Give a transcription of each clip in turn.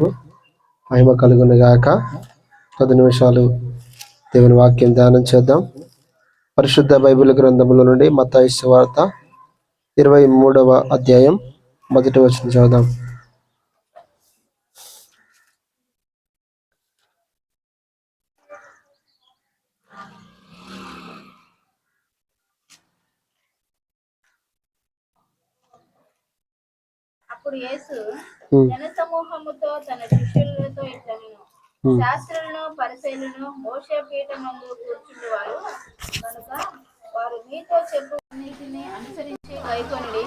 నామమునకు మహిమ కలుగును గాక. 10 నిమిషాలు దేవుని వాక్యం ధ్యానం చేద్దాం. పరిశుద్ధ బైబిల్ గ్రంథముల నుండి మత్తయి సువార్త 23వ అధ్యాయం 1వ వచనం చదువుదాం. అప్పుడు యేసు జనసమూహముతో తన శిష్యులతో ఇట్లనెను, శాస్త్రులను పరిసయ్యులను మోషే పీఠమందు కూర్చుండువారు కనుక వారు మీతో చెప్పుకొన్నిటిని అనుసరించి గైకొనుడి.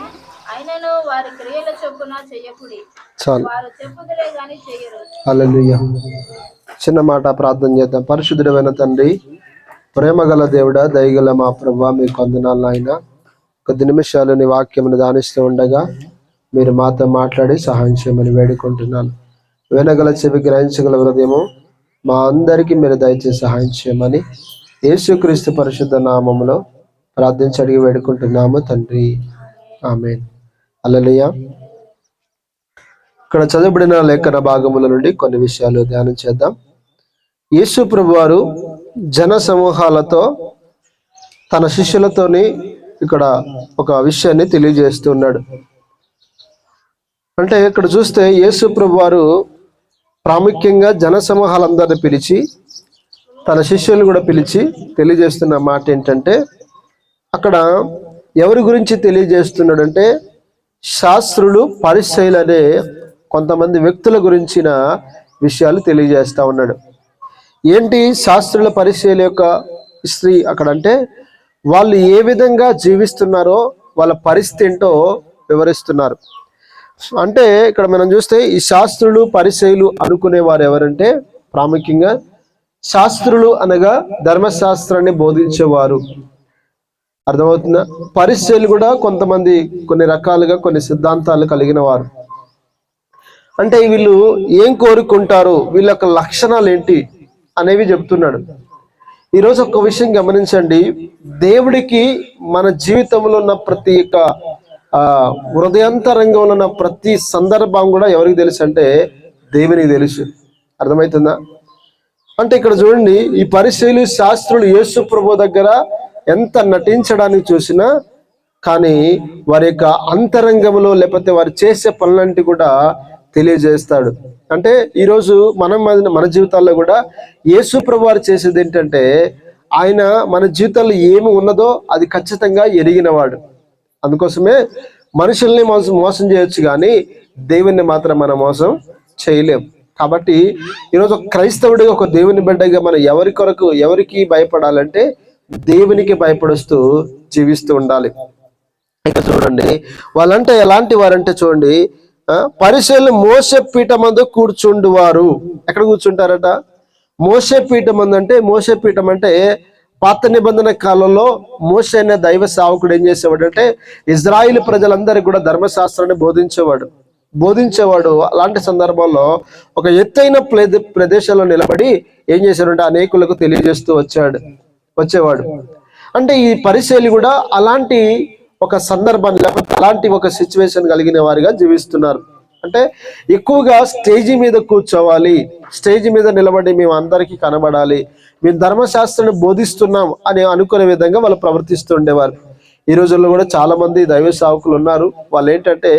అయినను వారి క్రియల చొప్పున చెయ్యకుడి, వారు చెప్పుదులే గాని చెయ్యరు. హల్లెలూయా. చిన్న మాట ప్రార్థన చేద్దాం. పరిశుద్ధుడైన తండ్రి, ప్రేమగల దేవుడా, దయగల మా ప్రభువా, మీకు వందనాలు నాయనా. 10 నిమిషాలు నీ వాక్యమును ధ్యానిస్తూ ఉండగా మీరు మాతో మాట్లాడి సహాయం చేయమని వేడుకుంటున్నాను. వినగల చెవి, గ్రహించగల హృదయము మా అందరికీ మీరు దయచేసి సహాయం చేయమని యేసుక్రీస్తు పరిశుద్ధ నామములో ప్రార్థించి అడిగి వేడుకుంటున్నాము తండ్రి, ఆమేన్. హల్లెలూయా. ఇక్కడ చదవబడిన లేఖన భాగముల నుండి కొన్ని విషయాలు ధ్యానం చేద్దాం. యేసు ప్రభువారు జన సమూహాలతో తన శిష్యులతోని ఇక్కడ ఒక విషయాన్ని తెలియజేస్తున్నాడు. అంటే ఇక్కడ చూస్తే యేసు ప్రభువారు ప్రాముఖ్యంగా జన సమూహాలందరినీ పిలిచి తన శిష్యులను కూడా పిలిచి తెలియజేస్తున్న మాట ఏంటంటే, అక్కడ ఎవరి గురించి తెలియజేస్తున్నాడంటే శాస్త్రులు, పరిసయ్యులు అనే కొంతమంది వ్యక్తుల గురించిన విషయాలు తెలియజేస్తా ఉన్నాడు. ఏంటి శాస్త్రుల, పరిసయ్యుల యొక్క హిస్టరీ అక్కడ అంటే వాళ్ళు ఏ విధంగా జీవిస్తున్నారో వాళ్ళ పరిస్థితి ఏంటో వివరిస్తున్నారు. అంటే ఇక్కడ మనం చూస్తే ఈ శాస్త్రులు, పరిసయ్యులు అనుకునే వారు ఎవరంటే ప్రాముఖ్యంగా శాస్త్రులు అనగా ధర్మశాస్త్రాన్ని బోధించేవారు, అర్థమవుతుందా? పరిసయ్యులు కూడా కొంతమంది కొన్ని రకాలుగా కొన్ని సిద్ధాంతాలు కలిగిన వారు. అంటే వీళ్ళు ఏం కోరుకుంటారు, వీళ్ళ యొక్క లక్షణాలు ఏంటి అనేవి చెప్తున్నాడు. ఈరోజు ఒక విషయం గమనించండి, దేవుడికి మన జీవితంలో ఉన్న ప్రతి ఒక్క హృదయాంతరంగంలో ఉన్న ప్రతి సందర్భం కూడా ఎవరికి తెలుసు అంటే దేవునికి తెలుసు. అర్థమవుతుందా? అంటే ఇక్కడ చూడండి, ఈ పరిసయ్యులు, శాస్త్రులు యేసు ప్రభు దగ్గర ఎంత నటించడానికి చూసినా కానీ వారి యొక్క అంతరంగంలో లేకపోతే వారు చేసే పనులంటి కూడా తెలియజేస్తాడు. అంటే ఈరోజు మన జీవితాల్లో కూడా యేసు ప్రభు వారు చేసేది ఏంటంటే ఆయన మన జీవితాల్లో ఏమి ఉన్నదో అది ఖచ్చితంగా ఎరిగినవాడు. అందుకోసమే మనుషుల్ని మోసం చేయొచ్చు కానీ దేవుణ్ణి మాత్రం మనం మోసం చేయలేం. కాబట్టి ఈరోజు ఒక క్రైస్తవుడిగా, ఒక దేవుని బిడ్డగా మనం ఎవరికి భయపడాలంటే దేవునికి భయపడుస్తూ జీవిస్తూ ఉండాలి. ఇక చూడండి, వాళ్ళంటే ఎలాంటి వారంటే చూడండి, పరిసయ్యులు మోషే పీఠమందు కూర్చుండువారు. ఎక్కడ కూర్చుంటారట? మోషే పీఠమందు. అంటే మోషే పీఠం అంటే పాత నిబంధన కాలంలో మోషే అనే దైవ సేవకుడు ఏం చేసేవాడు అంటే ఇజ్రాయిల్ ప్రజలందరికీ కూడా ధర్మశాస్త్రాన్ని బోధించేవాడు. అలాంటి సందర్భంలో ఒక ఎత్తైన ప్రదేశంలో నిలబడి ఏం చేశాడంటే అనేకులకు తెలియజేస్తూ వచ్చేవాడు. అంటే ఈ పరిసయ్యులు కూడా అలాంటి ఒక సందర్భాన్ని లేకపోతే అలాంటి ఒక సిచ్యువేషన్ కలిగిన వారిగా జీవిస్తున్నారు. అంటే ఎక్కువగా స్టేజీ మీద కూర్చోవాలి, స్టేజ్ మీద నిలబడి మేము అందరికీ కనబడాలి, మేము ధర్మశాస్త్రాన్ని బోధిస్తున్నాం అని అనుకునే విధంగా వాళ్ళు ప్రవర్తిస్తూ ఉండేవారు. ఈ రోజుల్లో కూడా చాలా మంది దైవ సేవకులు ఉన్నారు. వాళ్ళు ఏంటంటే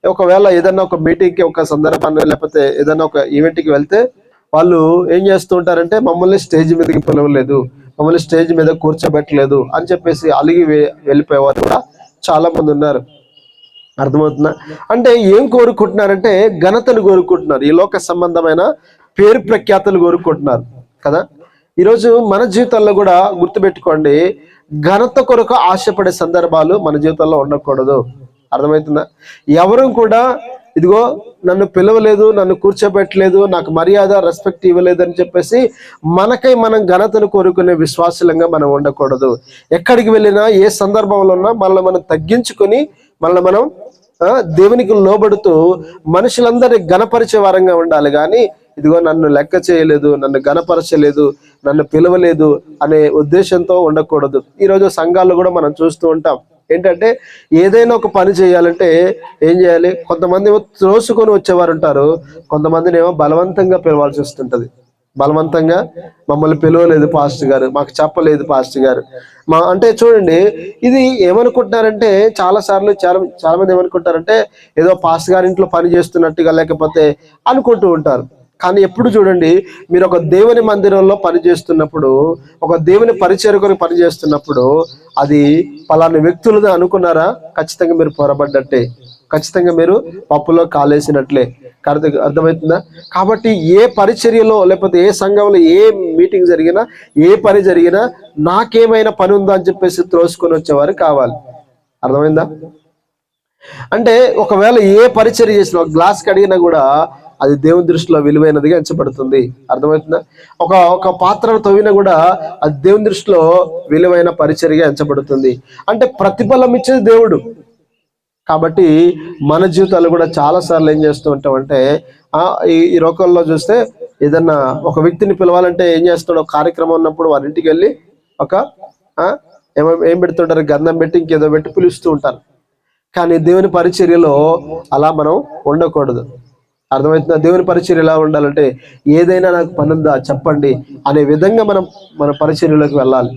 ఒకవేళ ఏదైనా ఒక మీటింగ్కి, ఒక సందర్భాన్ని లేకపోతే ఏదైనా ఒక ఈవెంట్కి వెళ్తే వాళ్ళు ఏం చేస్తూ ఉంటారంటే మమ్మల్ని స్టేజ్ మీదకి పిలవలేదు, మమ్మల్ని స్టేజ్ మీద కూర్చోబెట్టలేదు అని చెప్పేసి అలిగి వెళ్ళిపోయేవారు కూడా చాలా మంది ఉన్నారు. అర్థమవుతుందా? అంటే ఏం కోరుకుంటున్నారంటే ఘనతను కోరుకుంటున్నారు, ఈ లోక సంబంధమైన పేరు ప్రఖ్యాతలు కోరుకుంటున్నారు కదా. ఈరోజు మన జీవితాల్లో కూడా గుర్తుపెట్టుకోండి, ఘనత కొరకు ఆశపడే సందర్భాలు మన జీవితంలో ఉండకూడదు. అర్థమవుతుందా? ఎవరు కూడా ఇదిగో నన్ను పిలవలేదు, నన్ను కూర్చోబెట్టలేదు, నాకు మర్యాద, రెస్పెక్ట్ ఇవ్వలేదు అని చెప్పేసి మనకై మనం ఘనతను కోరుకునే విశ్వాసంగా మనం ఉండకూడదు. ఎక్కడికి వెళ్ళినా, ఏ సందర్భంలో ఉన్నా మనల్ని మనం తగ్గించుకొని మనం దేవునికి లోబడుతూ మనుషులందరినీ ఘనపరిచే వారంగా ఉండాలి. కానీ ఇదిగో నన్ను లెక్క చేయలేదు, నన్ను ఘనపరచలేదు, నన్ను పిలవలేదు అనే ఉద్దేశంతో ఉండకూడదు. ఈరోజు సంఘాల్లో కూడా మనం చూస్తూ ఉంటాం, ఏంటంటే ఏదైనా ఒక పని చేయాలంటే ఏం చేయాలి? కొంతమంది ఏమో త్రోసుకొని వచ్చేవారు ఉంటారు, కొంతమందిని ఏమో బలవంతంగా పిలవాల్సి వస్తుంటది. బలవంతంగా మమ్మల్ని పిలవలేదు పాస్టర్ గారు, మాకు చెప్పలేదు పాస్టర్ గారు అంటే చూడండి, ఇది ఏమనుకుంటున్నారంటే చాలా మంది ఏమనుకుంటారంటే ఏదో పాస్టర్ గారి ఇంట్లో పని చేస్తున్నట్టుగా లేకపోతే అనుకుంటూ ఉంటారు. కానీ ఎప్పుడు చూడండి, మీరు ఒక దేవుని మందిరంలో పని చేస్తున్నప్పుడు, ఒక దేవుని పరిచర్యకొని పని చేస్తున్నప్పుడు, అది పలానా వ్యక్తులది అనుకున్నారా, ఖచ్చితంగా మీరు పొరబడ్డట్టే, ఖచ్చితంగా మీరు పప్పులో కాలేసినట్లే. అర్థమవుతుందా? కాబట్టి ఏ పరిచర్యలో లేకపోతే ఏ సంఘంలో ఏ మీటింగ్ జరిగినా, ఏ పని జరిగినా నాకేమైనా పని ఉందా అని చెప్పేసి త్రోసుకొని వచ్చేవారు కావాలి. అర్థమైందా? అంటే ఒకవేళ ఏ పరిచర్య చేసినా, ఒక గ్లాస్ కడిగినా కూడా అది దేవుని దృష్టిలో విలువైనదిగా ఎంచబడుతుంది. అర్థమవుతుందా? ఒక పాత్రను తవ్వినా కూడా అది దేవుని దృష్టిలో విలువైన పరిచర్యగా ఎంచబడుతుంది. అంటే ప్రతిఫలం ఇచ్చేది దేవుడు. కాబట్టి మన జీవితాలు కూడా చాలా సార్లు ఏం చేస్తూ ఉంటామంటే, ఈ లోకంలో చూస్తే ఏదన్నా ఒక వ్యక్తిని పిలవాలంటే ఏం చేస్తాడు, ఒక కార్యక్రమం ఉన్నప్పుడు వారి ఇంటికి వెళ్ళి ఏం పెడుతుంటారు, గంధం పెట్టి ఇంకేదో పెట్టి పిలుస్తూ ఉంటారు. కానీ దేవుని పరిచర్యలో అలా మనం ఉండకూడదు. అర్థమవుతుందా? దేవుని పరిచర్య ఎలా ఉండాలంటే, ఏదైనా నాకు పని ఉందా చెప్పండి అనే విధంగా మన పరిచర్యలోకి వెళ్ళాలి.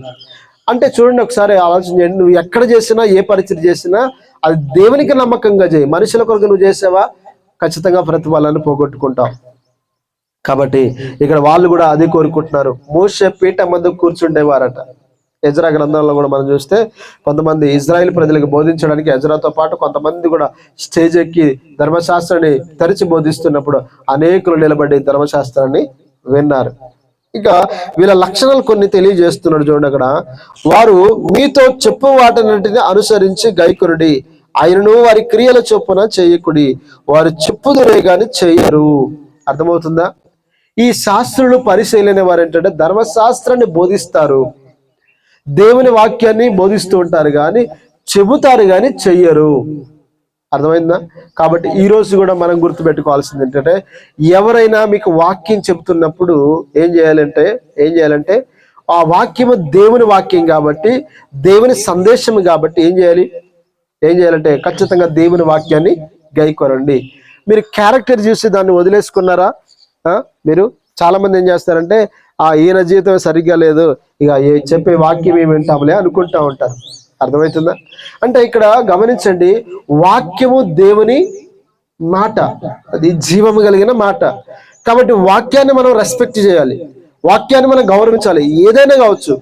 అంటే చూడండి, ఒకసారి ఆలోచన చేయండి, నువ్వు ఎక్కడ చేసినా ఏ పరిచర్య చేసినా అది దేవునికి నమ్మకంగా చేయి. మనుషుల కొరకు నువ్వు చేసావా, ఖచ్చితంగా ప్రతిఫలాన్ని పోగొట్టుకుంటావు. కాబట్టి ఇక్కడ వాళ్ళు కూడా అదే కోరుకుంటున్నారు. మోషే పీఠ మందు కూర్చుండేవారట. ఎజ్రా గ్రంథంలో కూడా మనం చూస్తే కొంతమంది ఇజ్రాయెల్ ప్రజలకు బోధించడానికి ఎజ్రాతో పాటు కొంతమంది కూడా స్టేజ్ ఎక్కి ధర్మశాస్త్రాన్ని తెరిచి బోధిస్తున్నప్పుడు అనేకులు నిలబడి ధర్మశాస్త్రాన్ని విన్నారు. ఇక వీళ్ళ లక్షణాలు కొన్ని తెలియజేస్తున్నాడు చూడండి. అక్కడ వారు మీతో చెప్పు వాటన్నింటిని అనుసరించి గైకొనుడి, ఆయనను వారి క్రియల చొప్పున చేయకుడి, వారు చెప్పుదురే గాని చెయ్యరు. అర్థమవుతుందా? ఈ శాస్త్రులు పరిశీలన వారు ఏంటంటే ధర్మశాస్త్రాన్ని బోధిస్తారు, దేవుని వాక్యాన్ని బోధిస్తూ ఉంటారు, కానీ చెబుతారు కానీ చెయ్యరు. అర్థమైందా? కాబట్టి ఈ రోజు కూడా మనం గుర్తుపెట్టుకోవాల్సింది ఏంటంటే, ఎవరైనా మీకు వాక్యం చెబుతున్నప్పుడు ఏం చేయాలంటే ఆ వాక్యము దేవుని వాక్యం కాబట్టి, దేవుని సందేశం కాబట్టి ఏం చేయాలంటే ఖచ్చితంగా దేవుని వాక్యాన్ని గైకొనండి. మీరు క్యారెక్టర్ చూసి దాన్ని వదిలేసుకున్నారా? మీరు చాలా మంది ఏం చేస్తారంటే, ఈయన జీవితం సరిగ్గా లేదు, ఇక చెప్పే వాక్యం ఏమి వింటాంలే అనుకుంటా ఉంటారు. అర్థమవుతుందా? అంటే ఇక్కడ గమనించండి, వాక్యము దేవుని మాట, అది జీవము కలిగిన మాట. కాబట్టి వాక్యాన్ని మనం రెస్పెక్ట్ చేయాలి, వాక్యాన్ని మనం గౌరవించాలి. ఏదైనా కావచ్చు,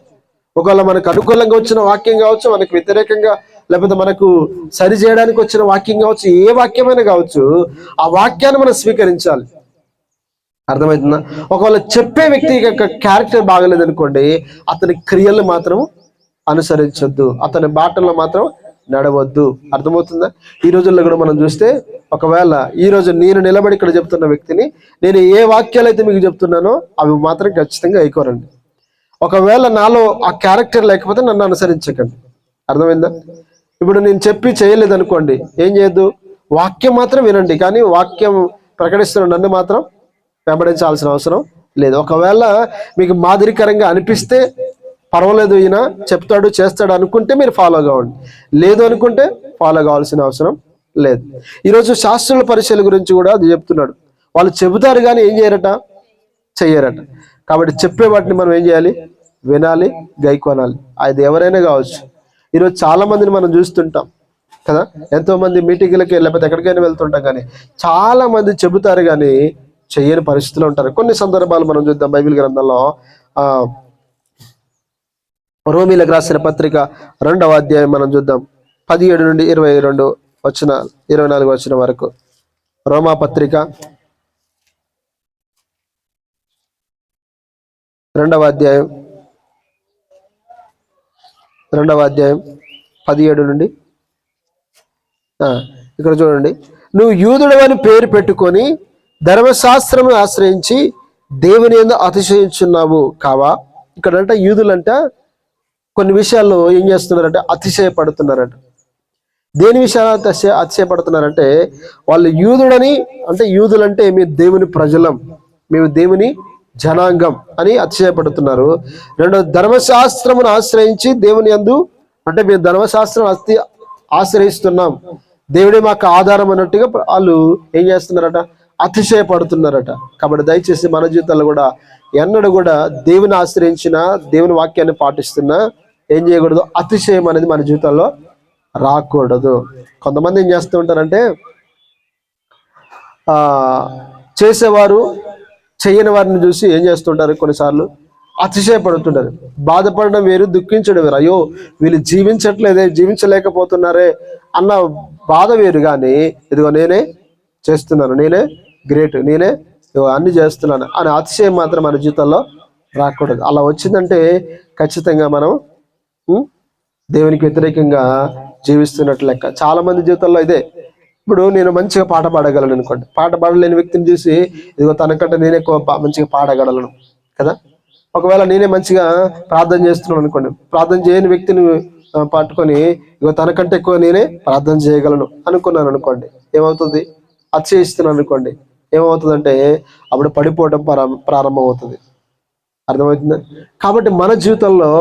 ఒకవేళ మనకు అనుకూలంగా వచ్చిన వాక్యం కావచ్చు, మనకు వ్యతిరేకంగా లేకపోతే మనకు సరి చేయడానికి వచ్చిన వాక్యం కావచ్చు, ఏ వాక్యమైనా కావచ్చు, ఆ వాక్యాన్ని మనం స్వీకరించాలి. అర్థమవుతుందా? ఒకవేళ చెప్పే వ్యక్తి యొక్క క్యారెక్టర్ బాగలేదనుకోండి, అతని క్రియలు మాత్రం అనుసరించొద్దు, అతని బాటల్లో మాత్రం నడవద్దు. అర్థమవుతుందా? ఈ రోజుల్లో కూడా మనం చూస్తే, ఒకవేళ ఈ రోజు నేను నిలబడి ఇక్కడ చెప్తున్న వ్యక్తిని, నేను ఏ వాక్యాలు అయితే మీకు చెప్తున్నానో అవి మాత్రం ఖచ్చితంగా అయికోరండి. ఒకవేళ నాలో ఆ క్యారెక్టర్ లేకపోతే నన్ను అనుసరించకండి. అర్థమైందా? ఇప్పుడు నేను చెప్పి చేయలేదు అనుకోండి, ఏం చేయొద్దు, వాక్యం మాత్రం వినండి, కానీ వాక్యం ప్రకటిస్తున్న నన్ను మాత్రం వెంబడించాల్సిన అవసరం లేదు. ఒకవేళ మీకు మాదిరికరంగా అనిపిస్తే పర్వాలేదు, ఈయన చెప్తాడు చేస్తాడు అనుకుంటే మీరు ఫాలో కావండి, లేదు అనుకుంటే ఫాలో కావాల్సిన అవసరం లేదు. ఈరోజు శాస్త్రుల పరిచయాల గురించి కూడా అది చెప్తున్నాడు. వాళ్ళు చెబుతారు కానీ ఏం చెయ్యరట. కాబట్టి చెప్పే వాటిని మనం ఏం చేయాలి? వినాలి, గైకొనాలి. అది ఎవరైనా కావచ్చు. ఈరోజు చాలా మందిని మనం చూస్తుంటాం కదా, ఎంతో మంది మీటింగ్లకి లేకపోతే ఎక్కడికైనా వెళ్తుంటాం, కానీ చాలా మంది చెబుతారు కానీ చెయ్యని పరిస్థితులు ఉంటారు. కొన్ని సందర్భాలు మనం చూద్దాం. బైబిల్ గ్రంథంలో రోమీలకు రాసిన పత్రిక 2వ అధ్యాయం మనం చూద్దాం. 17 నుండి 24 వచనం వరకు. రోమా పత్రిక 2వ అధ్యాయం 17 నుండి ఇక్కడ చూడండి. నువ్వు యూదుడు అని పేరు పెట్టుకొని ధర్మశాస్త్రము ఆశ్రయించి దేవుని యందు అతిశయించున్నావు కావా? ఇక్కడంట యూదులంట కొన్ని విషయాల్లో ఏం చేస్తున్నారంటే అతిశయపడుతున్నారంట. దేని విషయాలు అతిశయపడుతున్నారంటే, వాళ్ళు యూదుడని, అంటే యూదులంటే మేము దేవుని ప్రజలం, మేము దేవుని జనాంగం అని అతిశయపడుతున్నారు. రెండో, ధర్మశాస్త్రమును ఆశ్రయించి దేవుని యందు, అంటే మేము ధర్మశాస్త్రం ఆశ్రయిస్తున్నాం, దేవుడే మాకు ఆధారం అన్నట్టుగా వాళ్ళు ఏం చేస్తున్నారట, అతిశయపడుతున్నారట. కాబట్టి దయచేసి మన జీవితాల్లో కూడా ఎన్నడూ కూడా దేవుని ఆశ్రయించిన, దేవుని వాక్యాన్ని పాటిస్తున్నా ఏం చేయకూడదు, అతిశయం అనేది మన జీవితంలో రాకూడదు. కొంతమంది ఏం చేస్తూ ఉంటారంటే చేసేవారు చేయని వారిని చూసి ఏం చేస్తుంటారు, కొన్నిసార్లు అతిశయపడుతుంటారు. బాధపడడం వేరు, దుఃఖించడం వేరు. అయ్యో వీళ్ళు జీవించలేకపోతున్నారే అన్న బాధ వేరు. కానీ ఇదిగో నేనే చేస్తున్నాను, నేనే గ్రేట్, నేనే అన్ని చేస్తున్నాను అనే అతిశయం మాత్రం మన జీవితంలో రాకూడదు. అలా వచ్చిందంటే ఖచ్చితంగా మనం దేవునికి వ్యతిరేకంగా జీవిస్తున్నట్లు లెక్క. చాలా మంది జీవితంలో ఇదే. ఇప్పుడు నేను మంచిగా పాట పాడగలను అనుకోండి, పాట పాడలేని వ్యక్తిని చూసి ఇదిగో తనకంటే నేనే ఎక్కువ మంచిగా పాడగలను కదా. ఒకవేళ నేనే మంచిగా ప్రార్థన చేస్తున్నాను అనుకోండి, ప్రార్థన చేయని వ్యక్తిని పట్టుకొని ఇగో తనకంటే ఎక్కువ నేనే ప్రార్థన చేయగలను అనుకున్నాను అనుకోండి, ఏమవుతుంది, అతిశయిస్తున్నాను అనుకోండి, ఏమవుతుందంటే అప్పుడు పడిపోవడం ప్రారంభం అవుతుంది. అర్థమవుతుంది. కాబట్టి మన జీవితంలో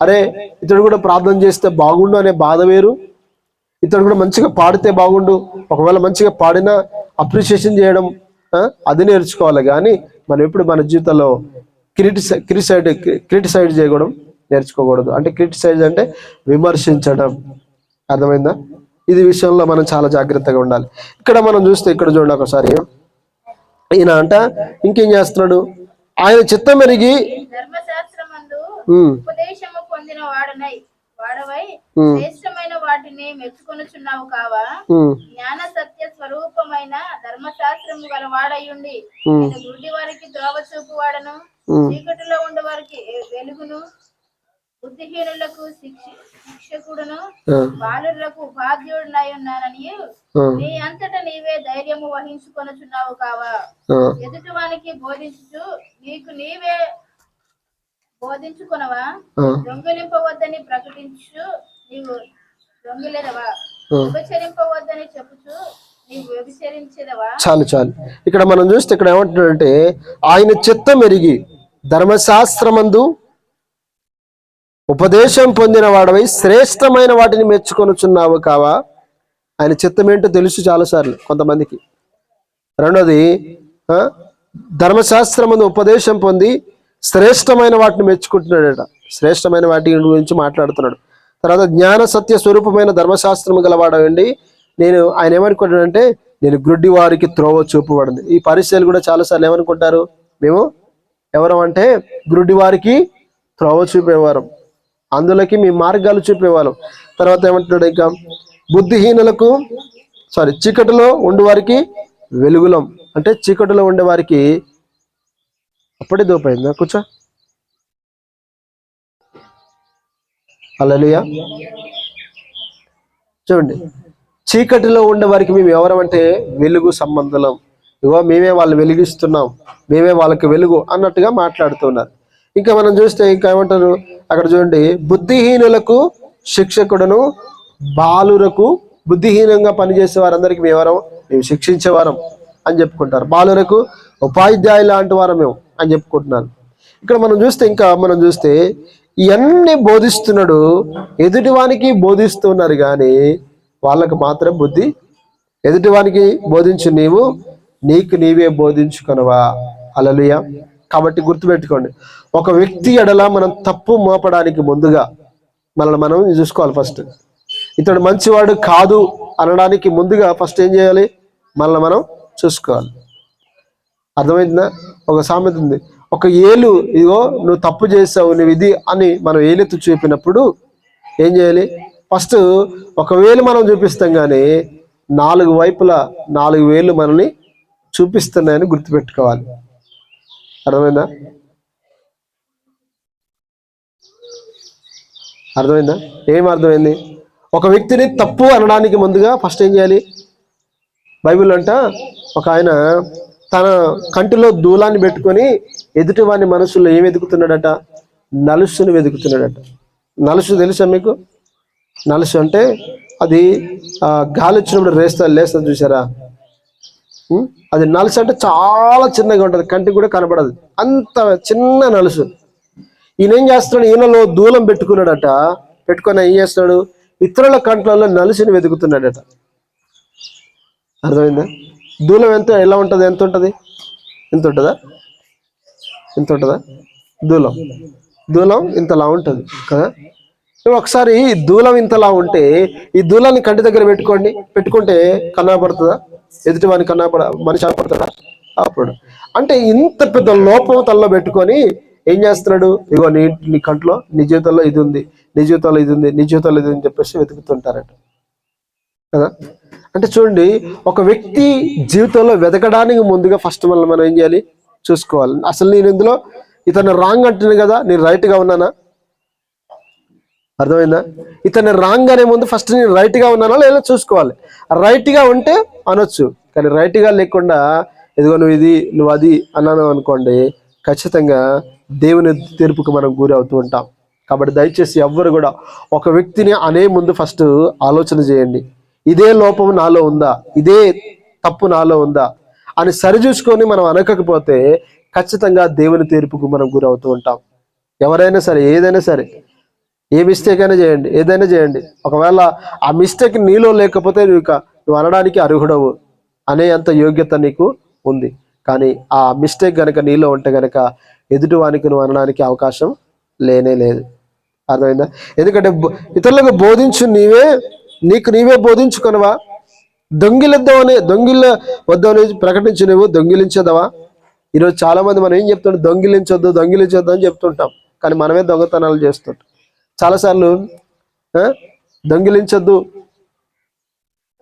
అరే ఇతడు కూడా ప్రార్థన చేస్తే బాగుండు అనే బాధ వేరు, ఇతడు కూడా మంచిగా పాడితే బాగుండు, ఒకవేళ మంచిగా పాడినా అప్రిషియేషన్ చేయడం అది నేర్చుకోవాలి. కానీ మనం ఎప్పుడు మన జీవితంలో క్రిటిసైడ్ చేయకూడదు, నేర్చుకోకూడదు. అంటే క్రిటిసైజ్ అంటే విమర్శించడం. అర్థమైందా? ఇది విషయంలో మనం చాలా జాగ్రత్తగా ఉండాలి. ఇక్కడ మనం చూస్తే ఇక్కడ చూడండి ఒకసారి, ఈయన అంట ఇంకేం చేస్తున్నాడు, ఆయన చిత్తం ఎరిగి ధర్మశాస్త్రమందు ఉపదేశము పొందిన వాడవై శ్రేష్టమైన వాటిని మెచ్చుకొనుచున్నావు కావా, జ్ఞాన సత్య స్వరూపమైన ధర్మశాస్త్రము గల వాడయుండి నేను గుడ్డి వారికి త్రోవ చూపు వాడను, చీకటిలో ఉండే వారికి వెలుగును, బుద్ధిహీనులకు శిక్షకుడును, బాలులకు ఉపాధ్యుడునై ఉన్నానని నీ అంతటా నీవే ధైర్యము వహించుకొనుచున్నావు కావా, ఎదుటివానికి బోధించు నీకు నీవే బోధించుకొనవా, దొంగిలింపవద్దని ప్రకటించు నీవు దొంగిలేదవా, వ్యభిచరింపవద్దని చెప్పుచు నీవు వ్యభిచరించేదవా. చాలు. ఇక్కడ మనం చూస్తే ఇక్కడ ఏమంటున్నాడంటే ఆయన చిత్తం ఎరిగి ధర్మశాస్త్రమందు ఉపదేశం పొందిన వాడవై శ్రేష్టమైన వాటిని మెచ్చుకొనుచున్నావు కావా. ఆయన చిత్తం ఏంటో తెలుసు చాలాసార్లు కొంతమందికి. రెండోది ధర్మశాస్త్రమందు ఉపదేశం పొంది శ్రేష్టమైన వాటిని మెచ్చుకుంటున్నాడట. శ్రేష్టమైన వాటి గురించి మాట్లాడుతున్నాడు. తర్వాత జ్ఞాన సత్య స్వరూపమైన ధర్మశాస్త్రము గలవాడండి ఆయన ఏమనుకుంటాడంటే నేను గ్రుడ్డి వారికి త్రోవ చూపబడింది. ఈ పరిచయాలు కూడా చాలాసార్లు ఏమనుకుంటారు, మేము ఎవరం అంటే గ్రుడ్డి వారికి త్రోవ చూపేవారం, అందులోకి మీ మార్గాలు చూపేవాళ్ళం. తర్వాత ఏమంటున్నాడు, ఇంకా బుద్ధిహీనులకు చీకటిలో ఉండేవారికి వెలుగులం. అంటే చీకటిలో ఉండేవారికి అప్పుడే దోపైందా కూర్చో హల్లెలూయా. చూడండి, చీకటిలో ఉండే వారికి మేము ఎవరమంటే వెలుగు సంబంధం. ఇగో మేమే వాళ్ళు వెలిగిస్తున్నాం, మేమే వాళ్ళకి వెలుగు అన్నట్టుగా మాట్లాడుతున్నారు. ఇంకా మనం చూస్తే ఇంకా ఏమంటారు అక్కడ చూడండి, బుద్ధిహీనులకు శిక్షకుడును, బాలురకు బుద్ధిహీనంగా పనిచేసే వారందరికీ మేమెవరం, మేము శిక్షించేవారం అని చెప్పుకుంటారు. బాలురకు ఉపాధ్యాయులు లాంటి వారం మేము అని చెప్పుకుంటున్నారు. ఇక్కడ మనం చూస్తే ఇవన్నీ బోధిస్తున్నాడు, ఎదుటివానికి బోధిస్తున్నారు కానీ వాళ్ళకు మాత్రం బుద్ధి. ఎదుటివానికి బోధించు నీవు, నీకు నీవే బోధించుకొనవా. హల్లెలూయా. కాబట్టి గుర్తుపెట్టుకోండి, ఒక వ్యక్తి ఎడల మనం తప్పు మోపడానికి ముందుగా మనల్ని మనం చూసుకోవాలి. ఫస్ట్ ఇతడు మంచివాడు కాదు అనడానికి ముందుగా ఫస్ట్ ఏం చేయాలి, మనల్ని మనం చూసుకోవాలి. అర్థమైందా? ఒక సామెత ఉంది, ఒక ఏలు ఇదిగో నువ్వు తప్పు చేసావు నువ్వు ఇది అని మనం ఏలెత్తు చూపినప్పుడు ఏం చేయాలి, ఫస్ట్ ఒక వేలు మనం చూపిస్తాం కానీ 4 వైపులా 4 వేలు మనల్ని చూపిస్తున్నాయని గుర్తుపెట్టుకోవాలి. అర్థమైందా? ఏం అర్థమైంది? ఒక వ్యక్తిని తప్పు అనడానికి ముందుగా ఫస్ట్ ఏం చేయాలి, బైబిల్ అంట ఒక ఆయన తన కంటిలో దూలాన్ని పెట్టుకొని ఎదుటి వాని మనసులో ఏం వెతుకుతున్నాడట, నలుసుని వెతుకుతున్నాడట. నలుసు తెలుసా మీకు? నలుసు అంటే అది గాలి వచ్చినప్పుడు లేస్తుంది చూసారా, అది నలుసు అంటే చాలా చిన్నగా ఉంటుంది, కంటికి కూడా కనపడదు, అంత చిన్న నలుసు. ఈయన ఏం చేస్తున్నాడు, ఈయనలో దూలం పెట్టుకున్నాడట. పెట్టుకొని ఏం చేస్తున్నాడు, ఇతరుల కంట్లలో నలుసుని వెతుకుతున్నాడట. అర్థమైందా? దూలం ఎలా ఉంటుంది? ఎంత ఉంటుంది? ఎంత ఉంటుందా? ఎంత ఉంటుందా? దూలం ఇంతలా ఉంటుంది కదా. ఒకసారి ఈ దూలం ఇంతలా ఉంటే ఈ దూలాన్ని కంటి దగ్గర పెట్టుకుంటే కనబడుతుందా? ఎదుటివాని మనిషి కనపడుతుందా? అప్పుడు అంటే ఇంత పెద్ద లోపం తనలో పెట్టుకొని ఏం చేస్తున్నాడు? ఇగో నీ కంట్లో నీ జీవితంలో ఇది ఉంది, నీ జీవితంలో ఇది ఉంది, నీ జీవితంలో ఇది అని చెప్పేసి వెతుకుతుంటారట కదా. అంటే చూడండి, ఒక వ్యక్తి జీవితంలో వెతకడానికి ముందుగా ఫస్ట్ మనం ఏం చేయాలి? చూసుకోవాలి. అసలు నేను ఇందులో ఇతను రాంగ్ అంటున్నాను కదా, నేను రైట్గా ఉన్నానా? అర్థమైందా? ఇతను రాంగ్ అనే ముందు ఫస్ట్ నేను రైట్గా ఉన్నానా లేదా చూసుకోవాలి. రైట్గా ఉంటే అనొచ్చు, కానీ రైట్గా లేకుండా ఇదిగో నువ్వు ఇది నువ్వు అది అన్నాను అనుకోండి, ఖచ్చితంగా దేవుని తీర్పుకు మనం గురి అవుతూ ఉంటాం. కాబట్టి దయచేసి ఎవ్వరు కూడా ఒక వ్యక్తిని అనే ముందు ఫస్ట్ ఆలోచన చేయండి, ఇదే లోపం నాలో ఉందా, ఇదే తప్పు నాలో ఉందా అని సరిచూసుకొని మనం అనకపోతే ఖచ్చితంగా దేవుని తీర్పుకు మనం గురి అవుతూ ఉంటాం. ఎవరైనా సరే, ఏదైనా సరే, ఏ మిస్టేక్ అయినా చేయండి, ఏదైనా చేయండి, ఒకవేళ ఆ మిస్టేక్ నీలో లేకపోతే నువ్వు అనడానికి అర్హుడవు అనే అంత యోగ్యత నీకు ఉంది. కానీ ఆ మిస్టేక్ గనక నీలో ఉంటే గనక ఎదుటివానికి నువ్వు అనడానికి అవకాశం లేనే లేదు. అర్థమైందా? ఎందుకంటే ఇతరులకు బోధించు నీవే బోధించుకొనవా? దొంగిల వద్దని ప్రకటించు, నువ్వు దొంగిలించదవా? ఈరోజు చాలా మంది మనం ఏం చెప్తుంటాం? దొంగిలించొద్దు అని చెప్తుంటాం, కానీ మనమే దొంగతనాలు చేస్తుంటాం. చాలాసార్లు దొంగిలించొద్దు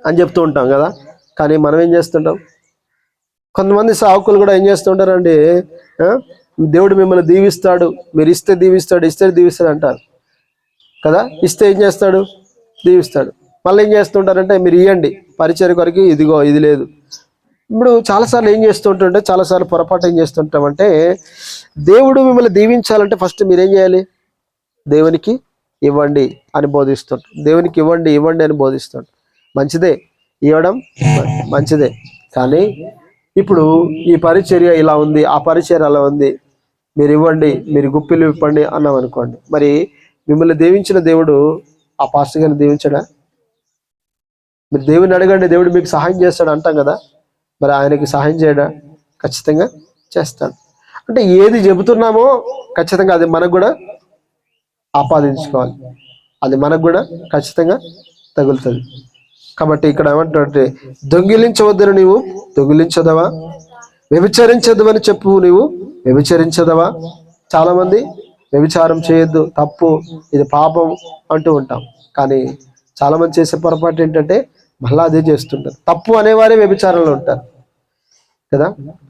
అని చెప్తూ ఉంటాం కదా, కానీ మనం ఏం చేస్తుంటాం? కొంతమంది సాకులు కూడా ఏం చేస్తుంటారండి, దేవుడు మిమ్మల్ని దీవిస్తాడు, మీరు ఇస్తే దీవిస్తాడు అంటారు కదా. ఇస్తే ఏం చేస్తాడు? దీవిస్తాడు. మళ్ళీ ఏం చేస్తుంటారంటే మీరు ఇవ్వండి పరిచర్య కొరకు, ఇదిగో ఇది లేదు. ఇప్పుడు చాలాసార్లు ఏం చేస్తుంటుంటే, చాలాసార్లు పొరపాటు ఏం చేస్తుంటామంటే, దేవుడు మిమ్మల్ని దీవించాలంటే ఫస్ట్ మీరేం చేయాలి? దేవునికి ఇవ్వండి అని బోధిస్తుంటాం. దేవునికి ఇవ్వండి అని బోధిస్తుంటాం. మంచిదే, ఇవ్వడం మంచిదే. కానీ ఇప్పుడు ఈ పరిచర్య ఇలా ఉంది, ఆ పరిచర్య అలా ఉంది, మీరు ఇవ్వండి, మీరు గుప్పిలు ఇవ్వండి అన్నాం అనుకోండి, మరి మిమ్మల్ని దీవించిన దేవుడు ఆ పాస్టర్ గారిని దీవించడా? మీరు దేవుని అడగండి, దేవుడు మీకు సహాయం చేస్తాడు అంటాం కదా, మరి ఆయనకి సహాయం చేయడా? ఖచ్చితంగా చేస్తాడు. అంటే ఏది చెబుతున్నామో ఖచ్చితంగా అది మనకు కూడా ఆపాదించుకోవాలి, అది మనకు కూడా ఖచ్చితంగా తగులుతుంది. కాబట్టి ఇక్కడ ఏమంటే, దొంగిలించవద్దని నీవు దొంగిలించదవా? వ్యభిచరించదు అని చెప్పు, నీవు వ్యభిచరించదవా? చాలా మంది వ్యభిచారం చేయొద్దు, తప్పు, ఇది పాపం అంటూ ఉంటాం. కానీ చాలా మంది చేసే పొరపాటు ఏంటంటే మళ్ళా అదే చేస్తుంటారు. తప్పు అనేవారే వ్యభిచారంలో ఉంటారు కదా.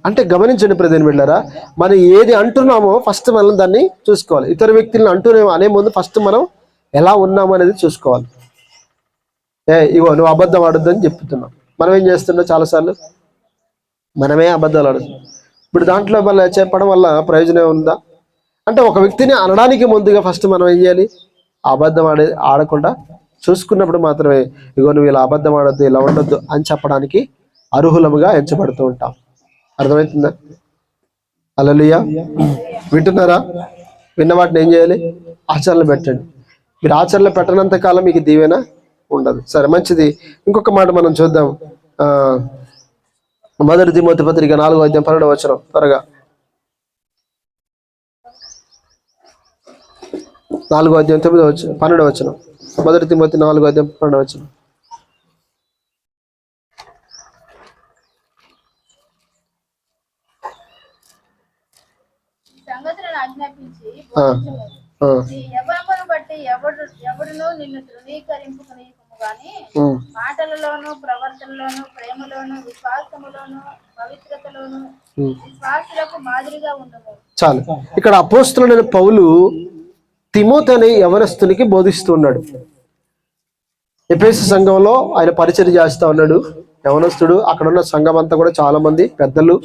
అంటే గమనించండి ప్రదేని బిడ్డలారా, మనం ఏది అంటున్నామో ఫస్ట్ మనం దాన్ని చూసుకోవాలి. ఇతర వ్యక్తులను అనే ముందు ఫస్ట్ మనం ఎలా ఉన్నాము అనేది చూసుకోవాలి. ఇగో నువ్వు అబద్ధం ఆడొద్దని చెప్తున్నాం, మనం ఏం చేస్తున్నాం? చాలాసార్లు మనమే అబద్ధాలు ఆడుతున్నాం. ఇప్పుడు దాంట్లో మళ్ళీ చెప్పడం వల్ల ప్రయోజనం ఉందా? అంటే ఒక వ్యక్తిని అనడానికి ముందుగా ఫస్ట్ మనం ఏం చేయాలి? అబద్ధం ఆడకుండా చూసుకున్నప్పుడు మాత్రమే ఇగో నువ్వు ఇలా అబద్ధం ఆడొద్దు, ఇలా ఉండొద్దు అని చెప్పడానికి అర్హులముగా ఎంచబడుతూ ఉంటాం. అర్థమవుతుందా? హల్లెలూయా. వింటున్నారా? విన్న వాటిని ఏం చేయాలి? ఆచరణలో పెట్టండి. మీరు ఆచరణలో పెట్టనంత కాలం మీకు దీవెన ఉండదు. సరే, మంచిది. ఇంకొక మాట మనం చూద్దాం. 1 తిమోతి పత్రిక 4:12 త్వరగా. 4:9 12. 1 తిమోతి 4:12. సంగతులను ఆజ్ఞాపించి యవ్వనమును బట్టి ఎవడును నిన్ను తృణీకరింపుకునియకుము గాని మాటలలోను, ప్రవర్తనలోను, ప్రేమలోను, విశ్వాసములోను, పవిత్రతలోను విశ్వాసులకు మాదిరిగా ఉండుము. చాలు. ఇక్కడ అపోస్తలుడైన పౌలు తిమోతి అనే యవనస్తునికి బోధిస్తున్నాడు. ఎఫెసు సంఘంలో ఆయన పరిచర్య చేస్తా ఉన్నాడు, యవనస్తుడు. అక్కడ ఉన్న సంఘం అంతా కూడా చాలా మంది పెద్దలు,